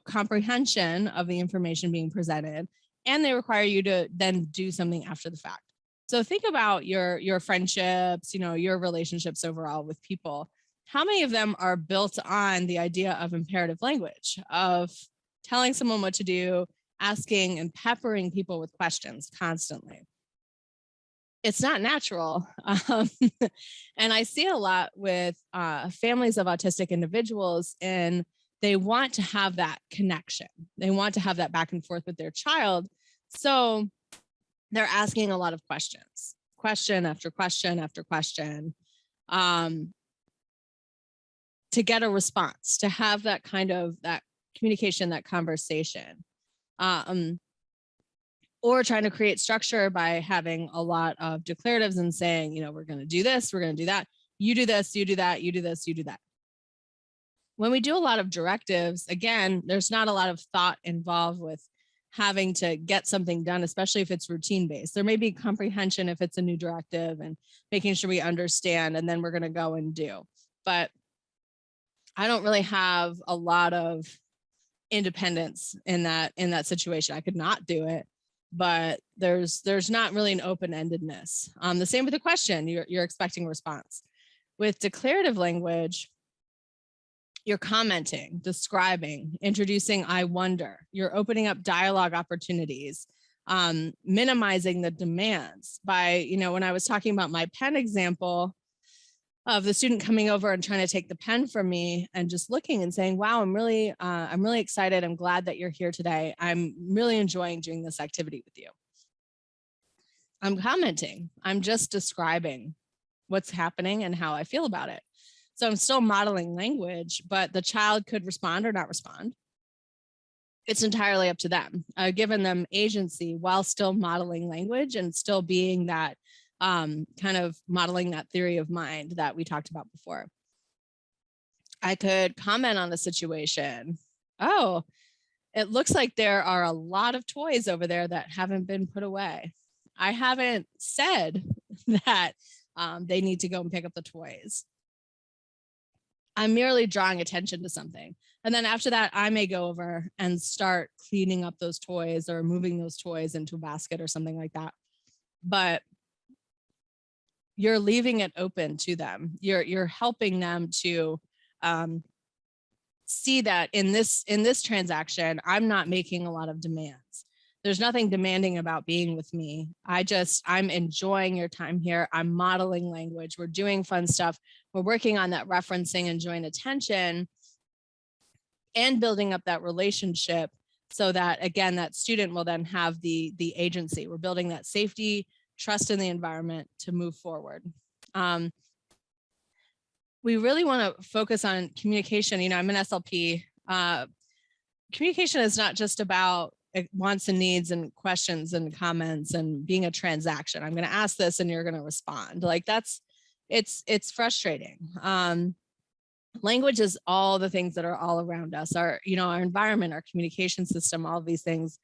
comprehension of the information being presented, and they require you to then do something after the fact. So think about your friendships, your relationships overall with people. How many of them are built on the idea of imperative language, of telling someone what to do, asking and peppering people with questions constantly? It's not natural. And I see a lot with families of autistic individuals, and they want to have that connection. They want to have that back and forth with their child. So they're asking a lot of questions, question after question after question, to get a response, to have that kind of that communication, that conversation. Or trying to create structure by having a lot of declaratives and saying, we're going to do this, we're going to do that. You do this, you do that, you do this, you do that. When we do a lot of directives, again, there's not a lot of thought involved with having to get something done, especially if it's routine based. There may be comprehension if it's a new directive and making sure we understand, and then we're going to go and do. But I don't really have a lot of independence in that situation. I could not do it. But there's not really an open-endedness. The same with the question, you're expecting a response. With declarative language, you're commenting, describing, introducing I wonder. You're opening up dialogue opportunities, minimizing the demands by, when I was talking about my pen example of the student coming over and trying to take the pen from me and just looking and saying, wow, I'm really excited. I'm glad that you're here today. I'm really enjoying doing this activity with you. I'm commenting. I'm just describing what's happening and how I feel about it. So I'm still modeling language, but the child could respond or not respond. It's entirely up to them. I've given them agency while still modeling language and still being that kind of modeling that theory of mind that we talked about before. I could comment on the situation. Oh, it looks like there are a lot of toys over there that haven't been put away. I haven't said that they need to go and pick up the toys. I'm merely drawing attention to something. And then after that, I may go over and start cleaning up those toys or moving those toys into a basket or something like that. But you're leaving it open to them. You're helping them to see that in this transaction, I'm not making a lot of demands. There's nothing demanding about being with me. I'm enjoying your time here. I'm modeling language. We're doing fun stuff. We're working on that referencing and joint attention and building up that relationship so that, again, that student will then have the agency. We're building that safety, trust in the environment to move forward. We really want to focus on communication. You know, I'm an SLP. Communication is not just about wants and needs and questions and comments and being a transaction. I'm going to ask this and you're going to respond. Like it's frustrating. Language is all the things that are all around us, our environment, our communication system, all of these things.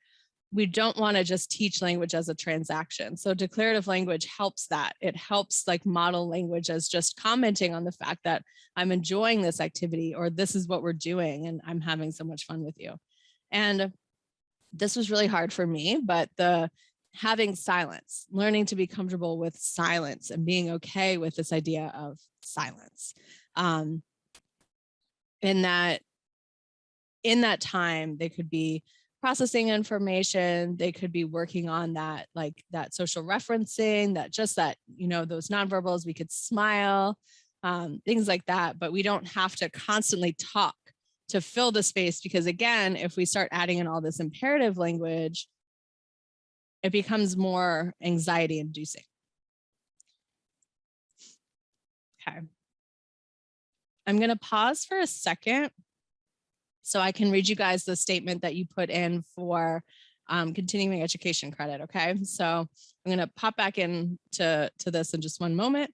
We don't want to just teach language as a transaction. So declarative language helps that. It helps like model language as just commenting on the fact that I'm enjoying this activity or this is what we're doing and I'm having so much fun with you. And this was really hard for me, but having silence, learning to be comfortable with silence and being okay with this idea of silence. In that time, they could be processing information, they could be working on that, like that social referencing, those nonverbals, we could smile, things like that, but we don't have to constantly talk to fill the space because, again, if we start adding in all this imperative language, it becomes more anxiety inducing. Okay. I'm going to pause for a second so I can read you guys the statement that you put in for continuing education credit, okay? So I'm going to pop back into this in just one moment.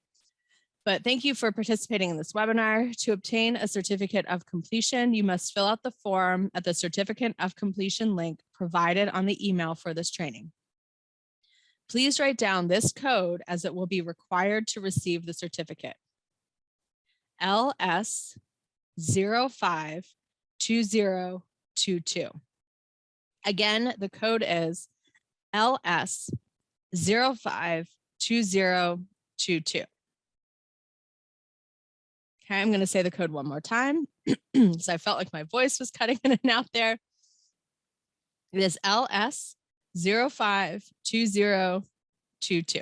But thank you for participating in this webinar. To obtain a certificate of completion, you must fill out the form at the certificate of completion link provided on the email for this training. Please write down this code as it will be required to receive the certificate. LS052022. Again, the code is LS052022. Okay, I'm going to say the code one more time. So I felt like my voice was cutting in and out there. It is LS052022.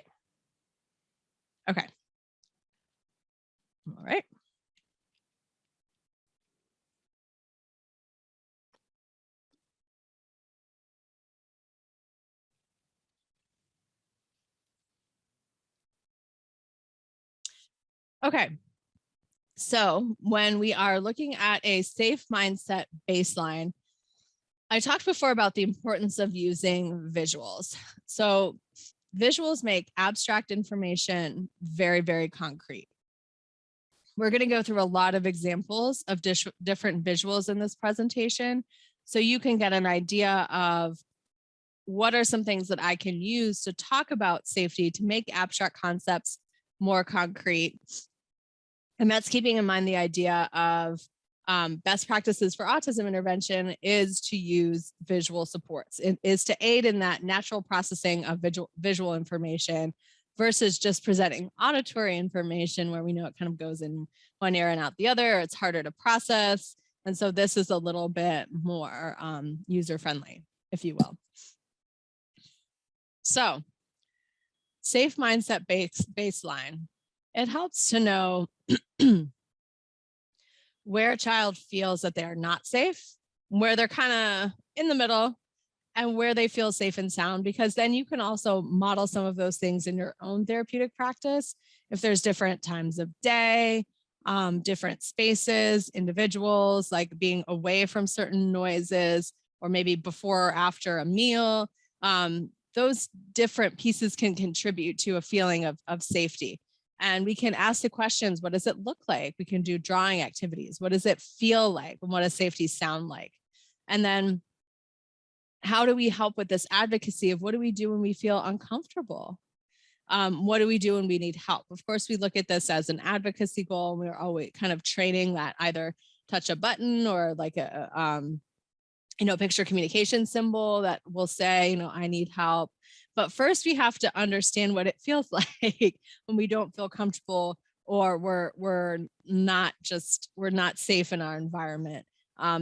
Okay. All right. Okay. So when we are looking at a safe mindset baseline, I talked before about the importance of using visuals. So visuals make abstract information very, very concrete. We're going to go through a lot of examples of different visuals in this presentation, so you can get an idea of what are some things that I can use to talk about safety to make abstract concepts more concrete. And that's keeping in mind the idea of best practices for autism intervention is to use visual supports. It is to aid in that natural processing of visual information versus just presenting auditory information where we know it kind of goes in one ear and out the other. It's harder to process. And so this is a little bit more user-friendly, if you will. So safe mindset baseline. It helps to know where a child feels that they are not safe, where they're kind of in the middle, and where they feel safe and sound, because then you can also model some of those things in your own therapeutic practice. If there's different times of day, different spaces, individuals, like being away from certain noises, or maybe before or after a meal, those different pieces can contribute to a feeling of safety. And we can ask the questions, what does it look like? We can do drawing activities. What does it feel like? And what does safety sound like? And then how do we help with this advocacy of what do we do when we feel uncomfortable? what do we do when we need help? Of course, we look at this as an advocacy goal. We're always kind of training that either touch a button or like a, picture communication symbol that will say, I need help. But first we have to understand what it feels like when we don't feel comfortable or we're not safe in our environment.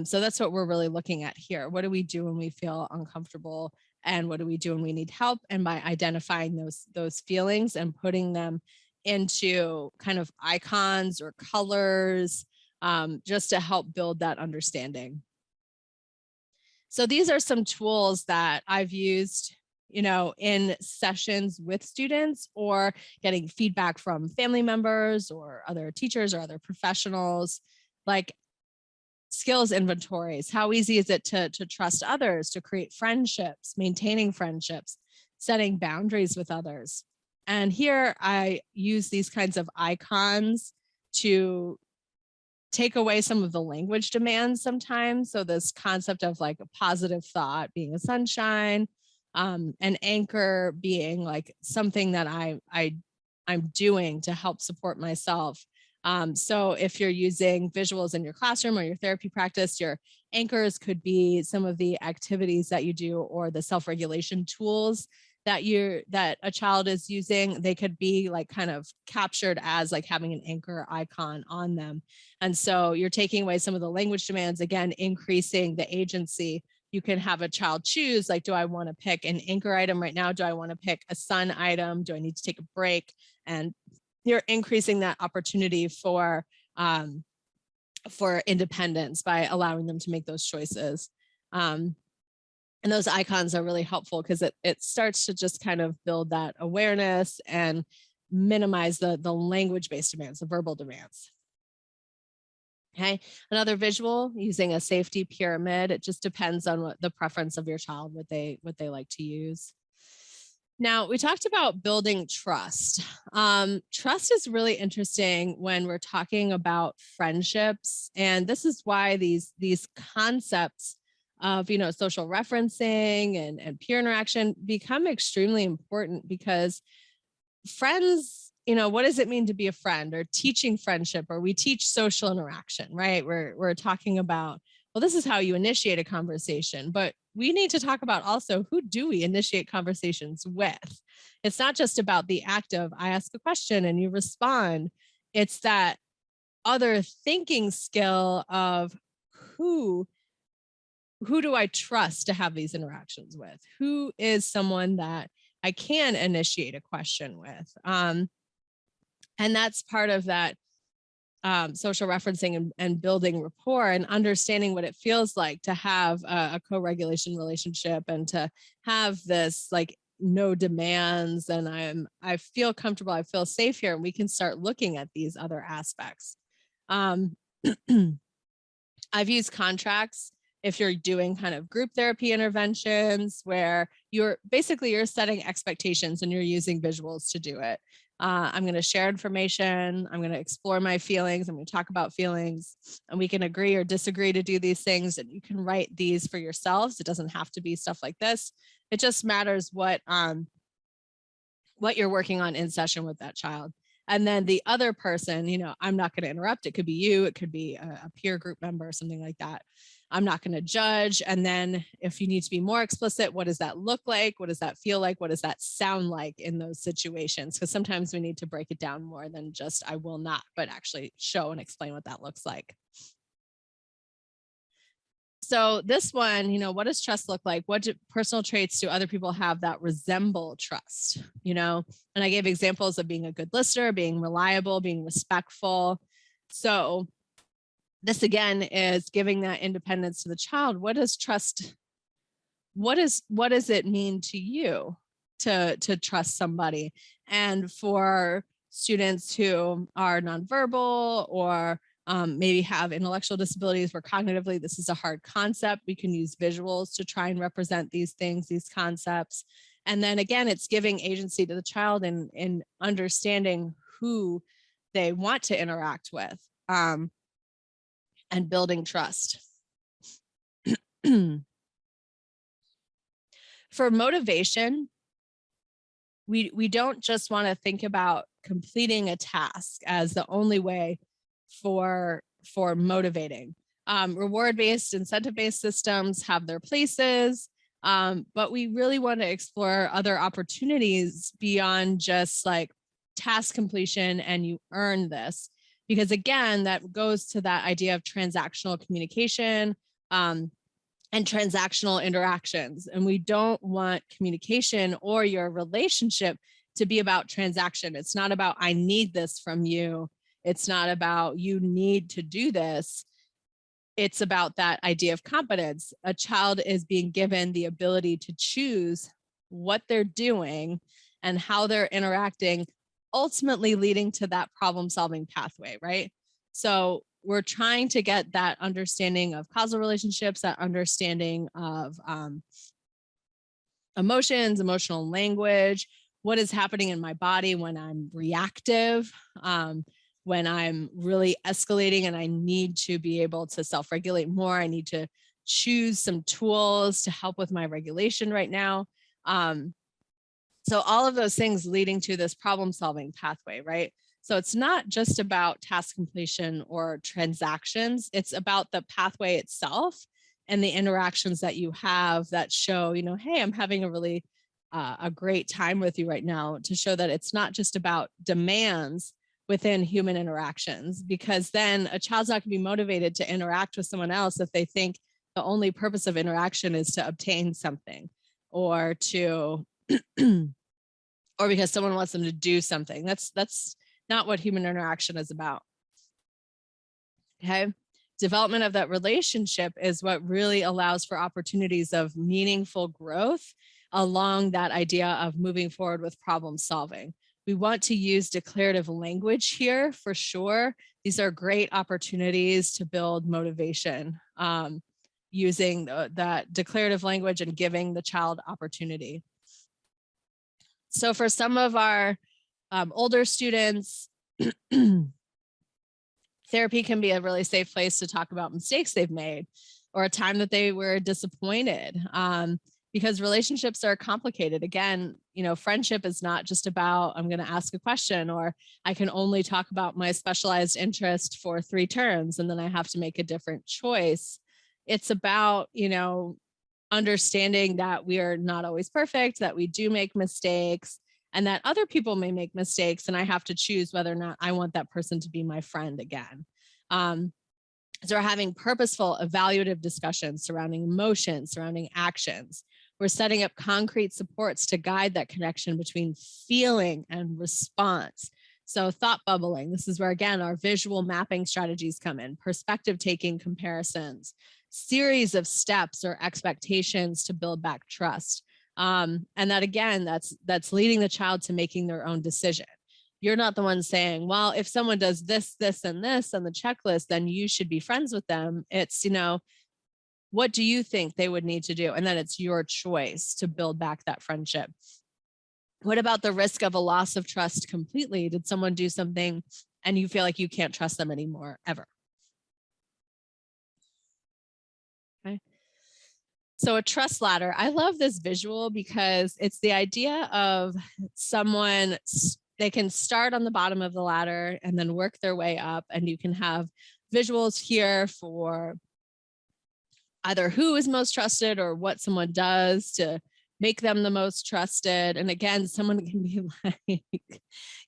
So that's what we're really looking at here. What do we do when we feel uncomfortable? And what do we do when we need help? And by identifying those feelings and putting them into kind of icons or colors, just to help build that understanding. So these are some tools that I've used, in sessions with students or getting feedback from family members or other teachers or other professionals, like skills inventories. How easy is it to trust others, to create friendships, maintaining friendships, setting boundaries with others? And here I use these kinds of icons to take away some of the language demands sometimes. So this concept of like a positive thought being a sunshine, an anchor being like something that I'm doing to help support myself. So if you're using visuals in your classroom or your therapy practice, your anchors could be some of the activities that you do or the self-regulation tools that a child is using. They could be like kind of captured as like having an anchor icon on them. And so you're taking away some of the language demands, again, increasing the agency. You can have a child choose, like, do I want to pick an anchor item right now? Do I want to pick a sun item? Do I need to take a break? And you're increasing that opportunity for independence by allowing them to make those choices. And those icons are really helpful because it starts to just kind of build that awareness and minimize the language-based demands, the verbal demands. Okay, another visual using a safety pyramid. It just depends on what the preference of your child, what they like to use. Now, we talked about building trust. Trust is really interesting when we're talking about friendships. And this is why these concepts of, social referencing and peer interaction become extremely important, because friends, what does it mean to be a friend, or teaching friendship, or we teach social interaction, right? We're talking about, well, this is how you initiate a conversation, but we need to talk about also, who do we initiate conversations with? It's not just about the act of, I ask a question and you respond. It's that other thinking skill of who do I trust to have these interactions with? Who is someone that I can initiate a question with? And that's part of that social referencing and building rapport and understanding what it feels like to have a co-regulation relationship and to have this like no demands, and I feel comfortable, I feel safe here, and we can start looking at these other aspects. I've used contracts if you're doing kind of group therapy interventions where you're setting expectations and you're using visuals to do it. I'm going to share information. I'm going to explore my feelings. I'm going to talk about feelings, and we can agree or disagree to do these things. And you can write these for yourselves. It doesn't have to be stuff like this. It just matters what you're working on in session with that child. And then the other person, I'm not going to interrupt. It could be you. It could be a peer group member or something like that. I'm not going to judge. And then if you need to be more explicit, what does that look like? What does that feel like? What does that sound like in those situations? Because sometimes we need to break it down more than just I will not, but actually show and explain what that looks like. So this one, what does trust look like? What personal traits do other people have that resemble trust? And I gave examples of being a good listener, being reliable, being respectful. So this again is giving that independence to the child. What does trust, what does it mean to you to trust somebody? And for students who are nonverbal or maybe have intellectual disabilities where cognitively this is a hard concept, we can use visuals to try and represent these things, these concepts. And then again, it's giving agency to the child in understanding who they want to interact with, and building trust. For motivation, we don't just want to think about completing a task as the only way for motivating. Reward-based, incentive-based systems have their places, but we really want to explore other opportunities beyond just like task completion and you earn this. Because again, that goes to that idea of transactional communication and transactional interactions. And we don't want communication or your relationship to be about transaction. It's not about, I need this from you. It's not about, you need to do this. It's about that idea of competence. A child is being given the ability to choose what they're doing and how they're interacting, ultimately leading to that problem-solving pathway, right? So we're trying to get that understanding of causal relationships, that understanding of emotions, emotional language, what is happening in my body when I'm reactive, when I'm really escalating and I need to be able to self-regulate more. I need to choose some tools to help with my regulation right now. So all of those things leading to this problem-solving pathway, right? So it's not just about task completion or transactions. It's about the pathway itself and the interactions that you have that show, you know, hey, I'm having a really a great time with you right now, to show that it's not just about demands within human interactions, because then a child's not going to be motivated to interact with someone else if they think the only purpose of interaction is to obtain something or to or because someone wants them to do something. That's not what human interaction is about. Okay. Development of that relationship is what really allows for opportunities of meaningful growth along that idea of moving forward with problem solving. We want to use declarative language here for sure. These are great opportunities to build motivation using that declarative language and giving the child opportunity. So for some of our older students, therapy can be a really safe place to talk about mistakes they've made or a time that they were disappointed, because relationships are complicated. Again, you know, friendship is not just about, I'm going to ask a question, or I can only talk about my specialized interest for 3 turns and then I have to make a different choice. It's about, you know, understanding that we are not always perfect, that we do make mistakes, and that other people may make mistakes, and I have to choose whether or not I want that person to be my friend again. So we're having purposeful, evaluative discussions surrounding emotions, surrounding actions. We're setting up concrete supports to guide that connection between feeling and response. So thought bubbling, this is where, again, our visual mapping strategies come in, perspective taking comparisons, series of steps or expectations to build back trust. And that, again, that's leading the child to making their own decision. You're not the one saying, well, if someone does this, this, and this on the checklist, then you should be friends with them. It's, you know, what do you think they would need to do? And then it's your choice to build back that friendship. What about the risk of a loss of trust completely? Did someone do something and you feel like you can't trust them anymore, ever? Okay. So a trust ladder, I love this visual because it's the idea of someone, they can start on the bottom of the ladder and then work their way up, and you can have visuals here for either who is most trusted or what someone does to make them the most trusted. And again, someone can be like,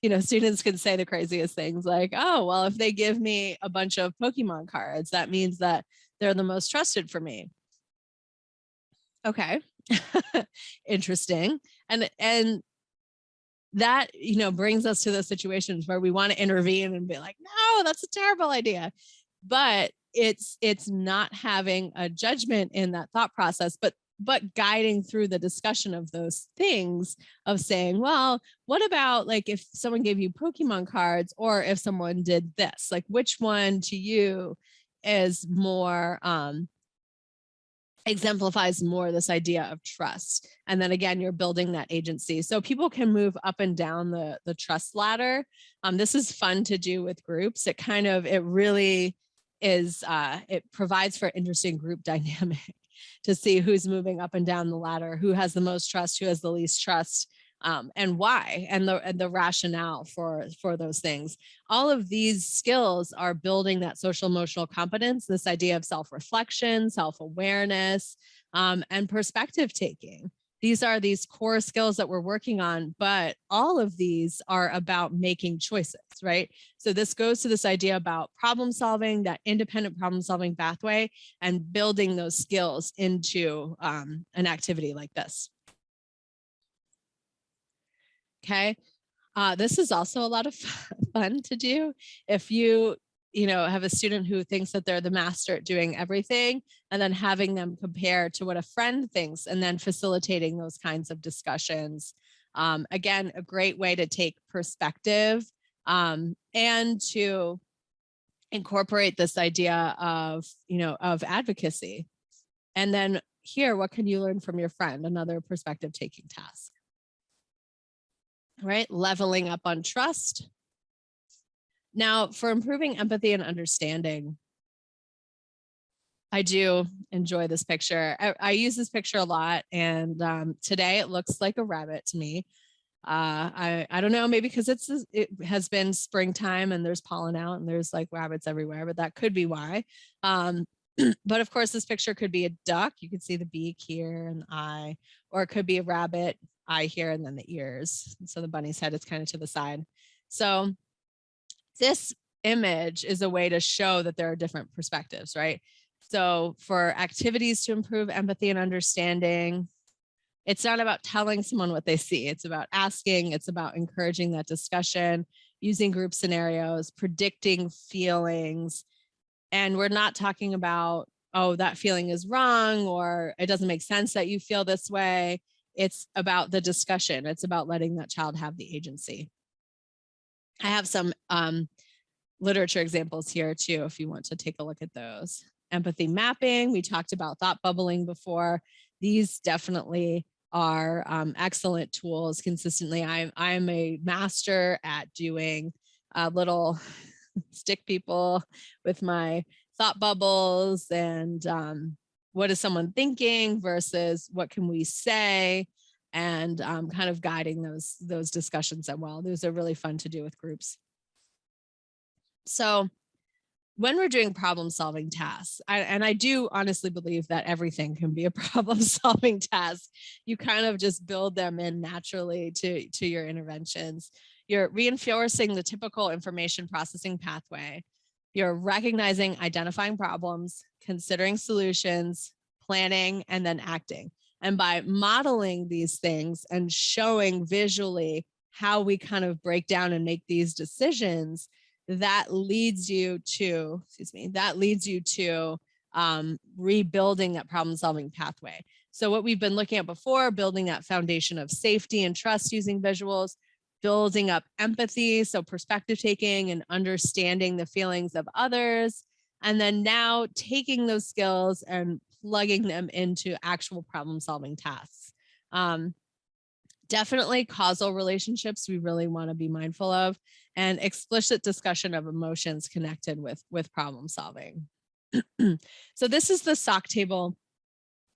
you know, students can say the craziest things like, oh, well, if they give me a bunch of Pokemon cards, that means that they're the most trusted for me. Okay. Interesting. And that, you know, brings us to those situations where we want to intervene and be like, no, that's a terrible idea. But it's not having a judgment in that thought process, but guiding through the discussion of those things, of saying, well, what about like if someone gave you Pokemon cards, or if someone did this, like which one to you is more exemplifies more this idea of trust. And then again, you're building that agency. So people can move up and down the trust ladder. This is fun to do with groups. It really is, it provides for interesting group dynamic to see who's moving up and down the ladder, who has the most trust, who has the least trust. and why, and the rationale for those things. All of these skills are building that social emotional competence, this idea of self-reflection, self-awareness, and perspective taking. These are these core skills that we're working on, but all of these are about making choices, right? So this goes to this idea about problem solving, that independent problem solving pathway, and building those skills into an activity like this. Okay. This is also a lot of fun to do. If you have a student who thinks that they're the master at doing everything, and then having them compare to what a friend thinks, and then facilitating those kinds of discussions. Again, a great way to take perspective and to incorporate this idea of advocacy. And then here, what can you learn from your friend? Another perspective taking task. Right? Leveling up on trust. Now, for improving empathy and understanding, I do enjoy this picture. I use this picture a lot, and today it looks like a rabbit to me. I don't know, maybe because it has been springtime and there's pollen out and there's like rabbits everywhere, but that could be why. But of course, this picture could be a duck. You can see the beak here and the eye, or it could be a rabbit, eye here, and then the ears. So the bunny's head is kind of to the side. So this image is a way to show that there are different perspectives, right? So for activities to improve empathy and understanding, it's not about telling someone what they see. It's about asking, it's about encouraging that discussion, using group scenarios, predicting feelings. And we're not talking about, oh, that feeling is wrong, or it doesn't make sense that you feel this way. It's about the discussion. It's about letting that child have the agency. I have some literature examples here too, if you want to take a look at those. Empathy mapping, we talked about thought bubbling before. These definitely are excellent tools consistently. I'm a master at doing little stick people with my thought bubbles, and what is someone thinking versus what can we say, and kind of guiding those discussions as well. Those are really fun to do with groups. So when we're doing problem solving tasks, and I do honestly believe that everything can be a problem solving task, you kind of just build them in naturally to your interventions. You're reinforcing the typical information processing pathway. You're recognizing, identifying problems, considering solutions, planning, and then acting. And by modeling these things and showing visually how we kind of break down and make these decisions, that leads you to, rebuilding that problem solving pathway. So what we've been looking at before, building that foundation of safety and trust using visuals, building up empathy, so perspective taking and understanding the feelings of others, and then now taking those skills and plugging them into actual problem solving tasks. Definitely causal relationships we really want to be mindful of, and explicit discussion of emotions connected with problem solving. So this is the SOC table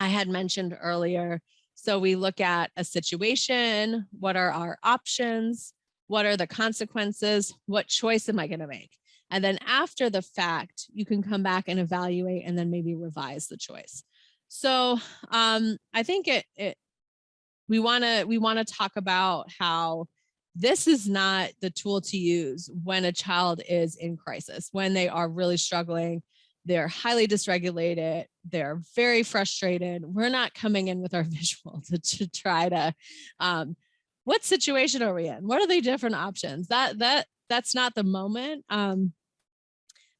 I had mentioned earlier. So we look at a situation, what are our options, what are the consequences, what choice am I going to make? And then after the fact, you can come back and evaluate and then maybe revise the choice. So I think we want to talk about how this is not the tool to use when a child is in crisis, when they are really struggling, they're highly dysregulated, they're very frustrated. We're not coming in with our visual to try to, what situation are we in? What are the different options? That's not the moment.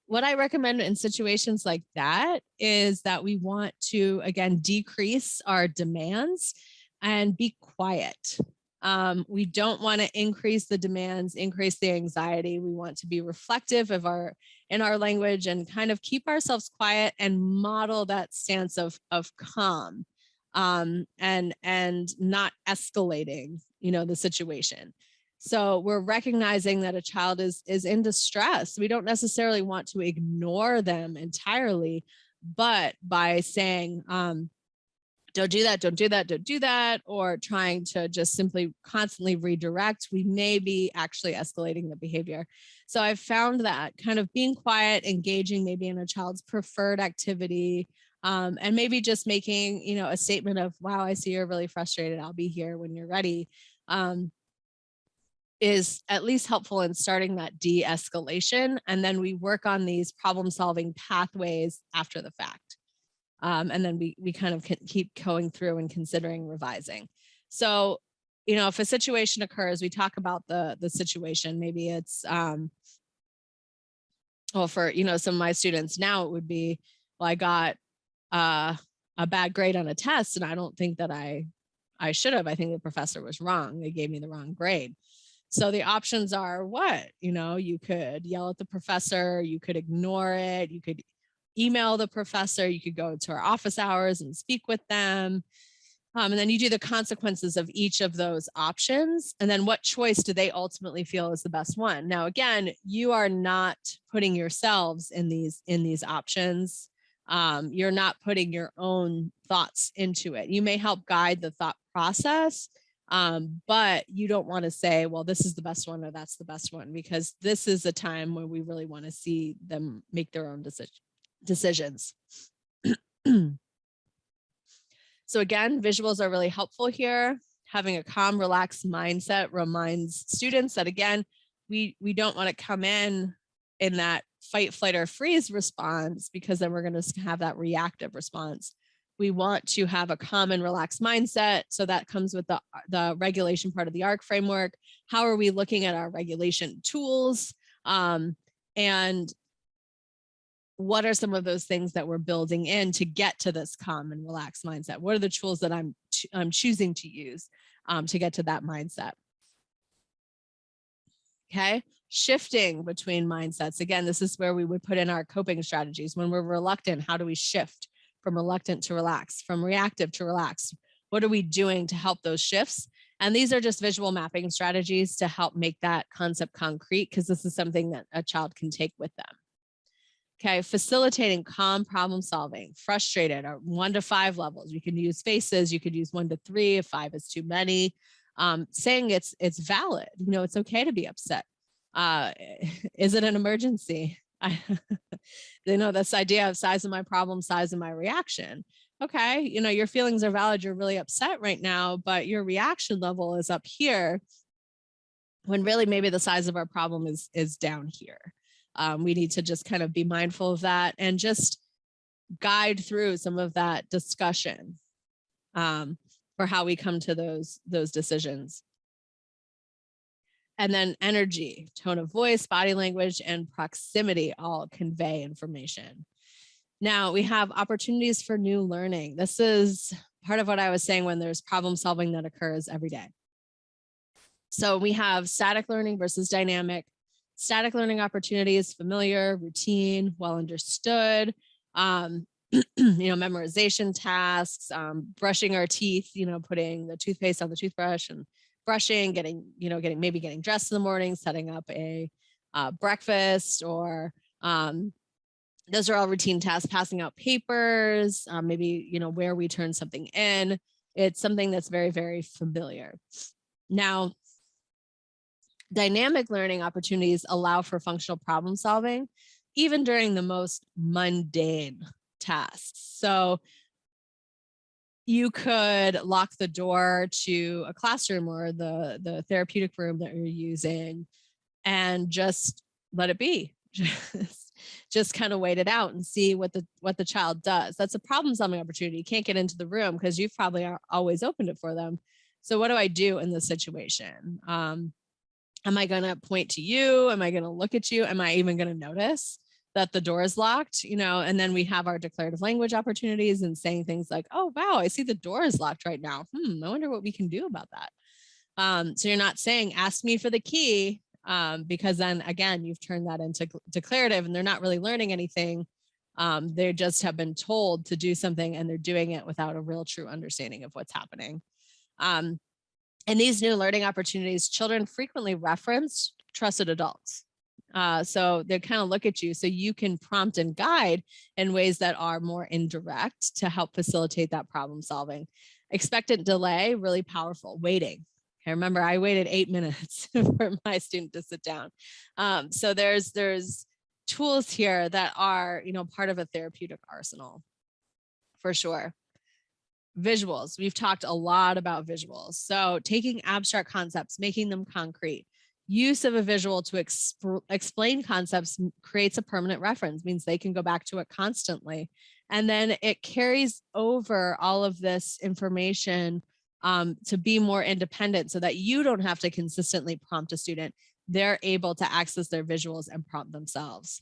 What I recommend in situations like that is that we want to, again, decrease our demands and be quiet. We don't want to increase the demands, increase the anxiety. We want to be reflective of in our language and kind of keep ourselves quiet and model that stance of calm and not escalating, the situation. So we're recognizing that a child is in distress. We don't necessarily want to ignore them entirely, but by saying, don't do that, don't do that, don't do that, or trying to just simply constantly redirect, we may be actually escalating the behavior. So I've found that kind of being quiet, engaging maybe in a child's preferred activity, and maybe just making, a statement of, wow, I see you're really frustrated. I'll be here when you're ready, is at least helpful in starting that de-escalation. And then we work on these problem-solving pathways after the fact. And then we kind of keep going through and considering revising. So, if a situation occurs, we talk about the situation. Maybe it's, well, for, some of my students now, it would be, well, I got a bad grade on a test, and I don't think that I should have. I think the professor was wrong. They gave me the wrong grade. So the options are what? You could yell at the professor, you could ignore it, you could email the professor, you could go to our office hours and speak with them. And then you do the consequences of each of those options. And then what choice do they ultimately feel is the best one? Now, again, you are not putting yourselves in these options. You're not putting your own thoughts into it. You may help guide the thought process, but you don't want to say, well, this is the best one or that's the best one, because this is a time where we really want to see them make their own decisions. So again, visuals are really helpful here. Having a calm, relaxed mindset reminds students that, again, we don't want to come in that fight, flight, or freeze response, because then we're going to have that reactive response. We want to have a calm and relaxed mindset. So that comes with the regulation part of the ARC framework. How are we looking at our regulation tools? And what are some of those things that we're building in to get to this calm and relaxed mindset? What are the tools that I'm choosing to use to get to that mindset? Okay, shifting between mindsets. Again, this is where we would put in our coping strategies. When we're reluctant, how do we shift from reluctant to relaxed, from reactive to relaxed? What are we doing to help those shifts? And these are just visual mapping strategies to help make that concept concrete, because this is something that a child can take with them. Okay, facilitating calm problem solving, frustrated, or 1 to 5 levels. You can use faces, you could use 1 to 3 if 5 is too many. Saying it's valid, it's okay to be upset. Is it an emergency? This idea of size of my problem, size of my reaction. Okay, your feelings are valid, you're really upset right now, but your reaction level is up here, when really maybe the size of our problem is down here. We need to just kind of be mindful of that and just guide through some of that discussion for how we come to those decisions. And then energy, tone of voice, body language, and proximity all convey information. Now we have opportunities for new learning. This is part of what I was saying when there's problem solving that occurs every day. So we have static learning versus dynamic. Static learning opportunities, familiar, routine, well understood, memorization tasks, brushing our teeth, putting the toothpaste on the toothbrush and brushing, getting dressed in the morning, setting up a breakfast, or those are all routine tasks, passing out papers, maybe, where we turn something in. It's something that's very, very familiar. Now, dynamic learning opportunities allow for functional problem solving, even during the most mundane tasks. So you could lock the door to a classroom or the therapeutic room that you're using and just let it be. Just kind of wait it out and see what the child does. That's a problem solving opportunity. You can't get into the room because you've probably always opened it for them. So what do I do in this situation? Am I going to point to you? Am I going to look at you? Am I even going to notice that the door is locked? And then we have our declarative language opportunities and saying things like, oh, wow, I see the door is locked right now. I wonder what we can do about that. So you're not saying, ask me for the key, because then again, you've turned that into declarative and they're not really learning anything. They just have been told to do something and they're doing it without a real true understanding of what's happening. In these new learning opportunities, children frequently reference trusted adults. So they kind of look at you so you can prompt and guide in ways that are more indirect to help facilitate that problem solving. Expectant delay, really powerful. Waiting. I remember I waited 8 minutes for my student to sit down. So there's tools here that are, part of a therapeutic arsenal for sure. Visuals. We've talked a lot about visuals. So taking abstract concepts, making them concrete. Use of a visual to explain concepts creates a permanent reference, means they can go back to it constantly. And then it carries over all of this information to be more independent so that you don't have to consistently prompt a student. They're able to access their visuals and prompt themselves.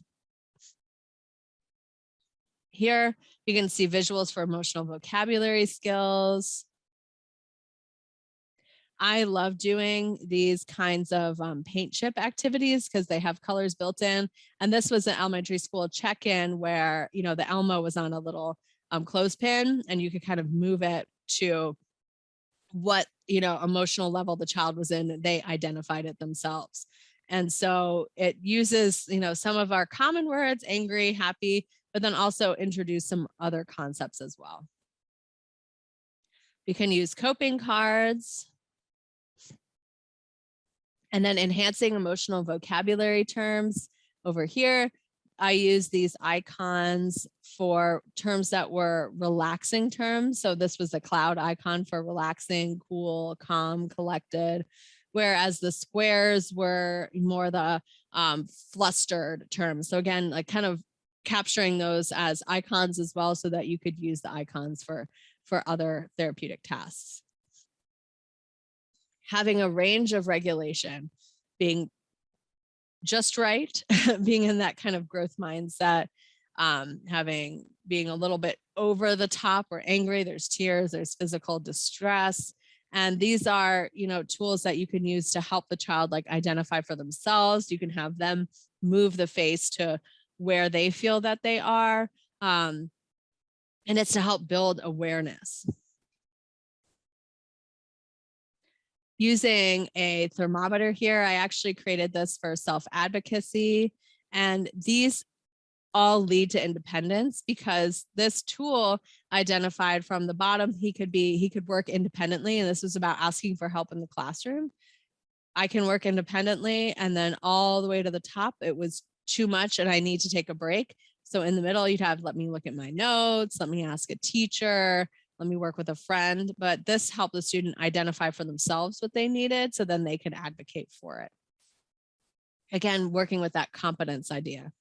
Here, you can see visuals for emotional vocabulary skills. I love doing these kinds of paint chip activities because they have colors built in. And this was an elementary school check-in where, the Elmo was on a little clothespin and you could kind of move it to what, emotional level the child was in. They identified it themselves. And so it uses, some of our common words, angry, happy, but then also introduce some other concepts as well. We can use coping cards. And then enhancing emotional vocabulary terms. Over here, I use these icons for terms that were relaxing terms. So this was a cloud icon for relaxing, cool, calm, collected, whereas the squares were more the flustered terms. So again, like kind of capturing those as icons as well so that you could use the icons for other therapeutic tasks. Having a range of regulation, being just right, being in that kind of growth mindset, being a little bit over the top or angry, there's tears, there's physical distress. And these are, tools that you can use to help the child like identify for themselves. You can have them move the face to where they feel that they are. And it's to help build awareness. Using a thermometer here, I actually created this for self-advocacy, and these all lead to independence because this tool identified from the bottom, he could work independently, and this was about asking for help in the classroom. I can work independently, and then all the way to the top, it was too much and I need to take a break. So in the middle, you'd have, let me look at my notes, let me ask a teacher, let me work with a friend, but this helped the student identify for themselves what they needed so then they could advocate for it. Again, working with that competence idea.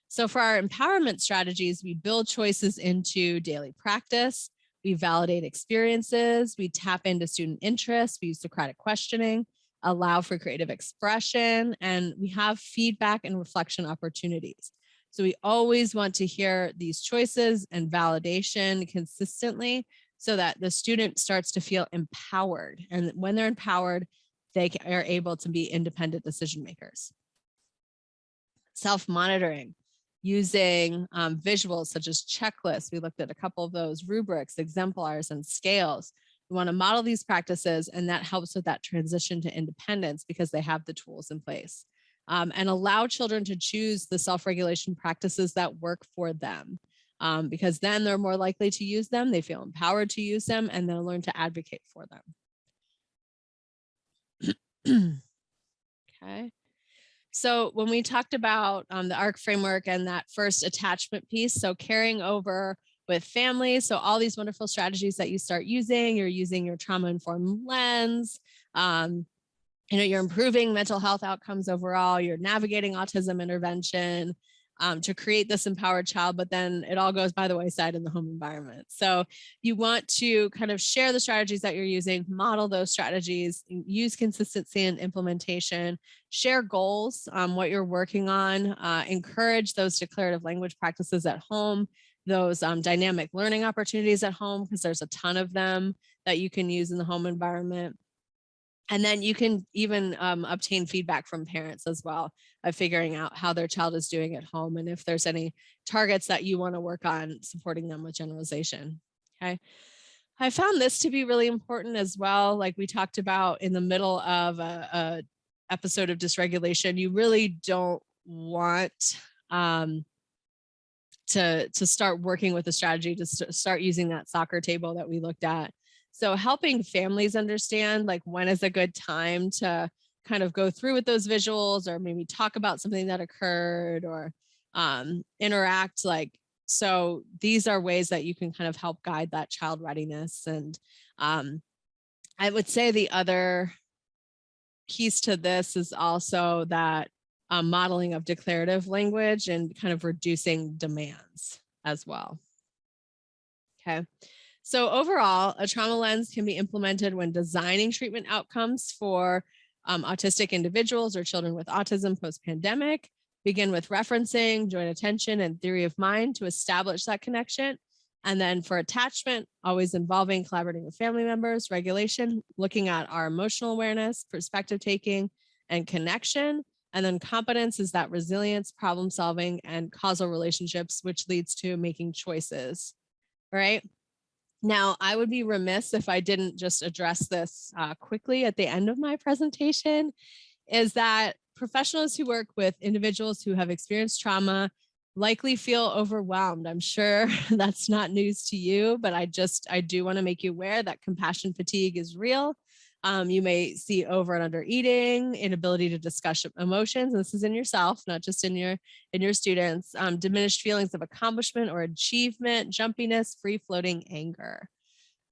So for our empowerment strategies, we build choices into daily practice, we validate experiences, we tap into student interests, we use Socratic questioning, allow for creative expression, and we have feedback and reflection opportunities. So we always want to hear these choices and validation consistently so that the student starts to feel empowered. And when they're empowered, they are able to be independent decision makers. Self-monitoring, using visuals such as checklists. We looked at a couple of those, rubrics, exemplars, and scales. We want to model these practices, and that helps with that transition to independence because they have the tools in place. And allow children to choose the self-regulation practices that work for them, because then they're more likely to use them, they feel empowered to use them, and they'll learn to advocate for them. Okay. So when we talked about the ARC framework and that first attachment piece, so carrying over with families, so all these wonderful strategies that you start using, you're using your trauma-informed lens, you're improving mental health outcomes overall, you're navigating autism intervention to create this empowered child, but then it all goes by the wayside in the home environment. So you want to kind of share the strategies that you're using, model those strategies, use consistency and implementation, share goals, what you're working on, encourage those declarative language practices at home, those dynamic learning opportunities at home, because there's a ton of them that you can use in the home environment. And then you can even obtain feedback from parents as well of figuring out how their child is doing at home and if there's any targets that you want to work on supporting them with generalization. Okay. I found this to be really important as well. Like we talked about in the middle of a episode of dysregulation, you really don't want to start working with a strategy to start using that soccer table that we looked at. So helping families understand like when is a good time to kind of go through with those visuals, or maybe talk about something that occurred, or interact. Like, so these are ways that you can kind of help guide that child readiness. And I would say the other piece to this is also that modeling of declarative language and kind of reducing demands as well. Okay. So overall, a trauma lens can be implemented when designing treatment outcomes for autistic individuals or children with autism post-pandemic. Begin with referencing, joint attention, and theory of mind to establish that connection. And then for attachment, always involving collaborating with family members, regulation, looking at our emotional awareness, perspective taking, and connection. And then competence is that resilience, problem solving, and causal relationships, which leads to making choices, right? Now, I would be remiss if I didn't just address this quickly at the end of my presentation, is that professionals who work with individuals who have experienced trauma likely feel overwhelmed. I'm sure that's not news to you, but I do want to make you aware that compassion fatigue is real. You may see over and under eating, inability to discuss emotions. This is in yourself, not just in your students. Diminished feelings of accomplishment or achievement, jumpiness, free floating anger.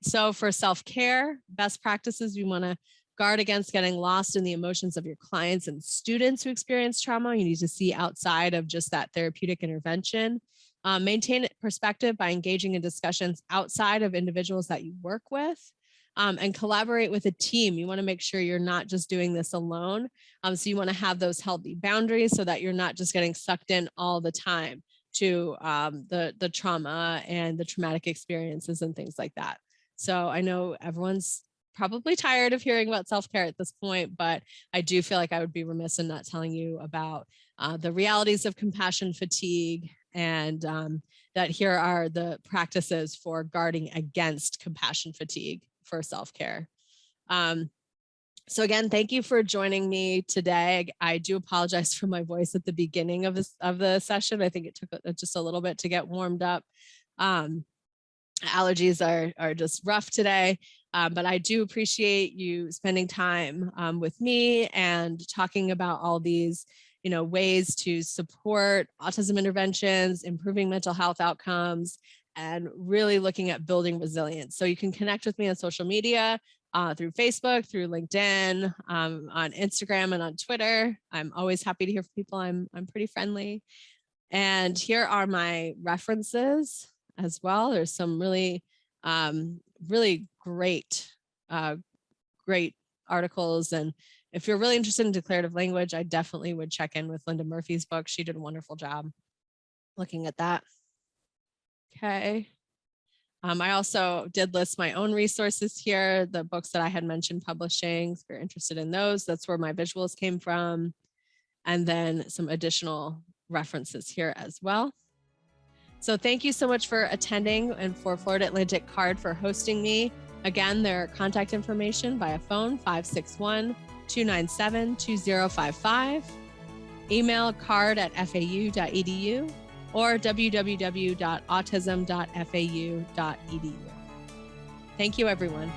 So for self-care, best practices, we want to guard against getting lost in the emotions of your clients and students who experience trauma. You need to see outside of just that therapeutic intervention. Maintain perspective by engaging in discussions outside of individuals that you work with. And collaborate with a team. You want to make sure you're not just doing this alone. So you want to have those healthy boundaries so that you're not just getting sucked in all the time to the trauma and the traumatic experiences and things like that. So I know everyone's probably tired of hearing about self-care at this point, but I do feel like I would be remiss in not telling you about the realities of compassion fatigue, and that here are the practices for guarding against compassion fatigue for self-care. So again, thank you for joining me today. I do apologize for my voice at the beginning of the session. I think it took just a little bit to get warmed up. Allergies are just rough today, but I do appreciate you spending time with me and talking about all these ways to support autism interventions, improving mental health outcomes, and really looking at building resilience. So you can connect with me on social media, through Facebook, through LinkedIn, on Instagram, and on Twitter. I'm always happy to hear from people. I'm pretty friendly. And here are my references as well. There's some really, really great articles. And if you're really interested in declarative language, I definitely would check in with Linda Murphy's book. She did a wonderful job looking at that. Okay. I also did list my own resources here, the books that I had mentioned publishing. If you're interested in those, that's where my visuals came from. And then some additional references here as well. So thank you so much for attending, and for Florida Atlantic Card for hosting me. Again, their contact information via phone, 561-297-2055, email card@fau.edu, or www.autism.fau.edu. Thank you, everyone.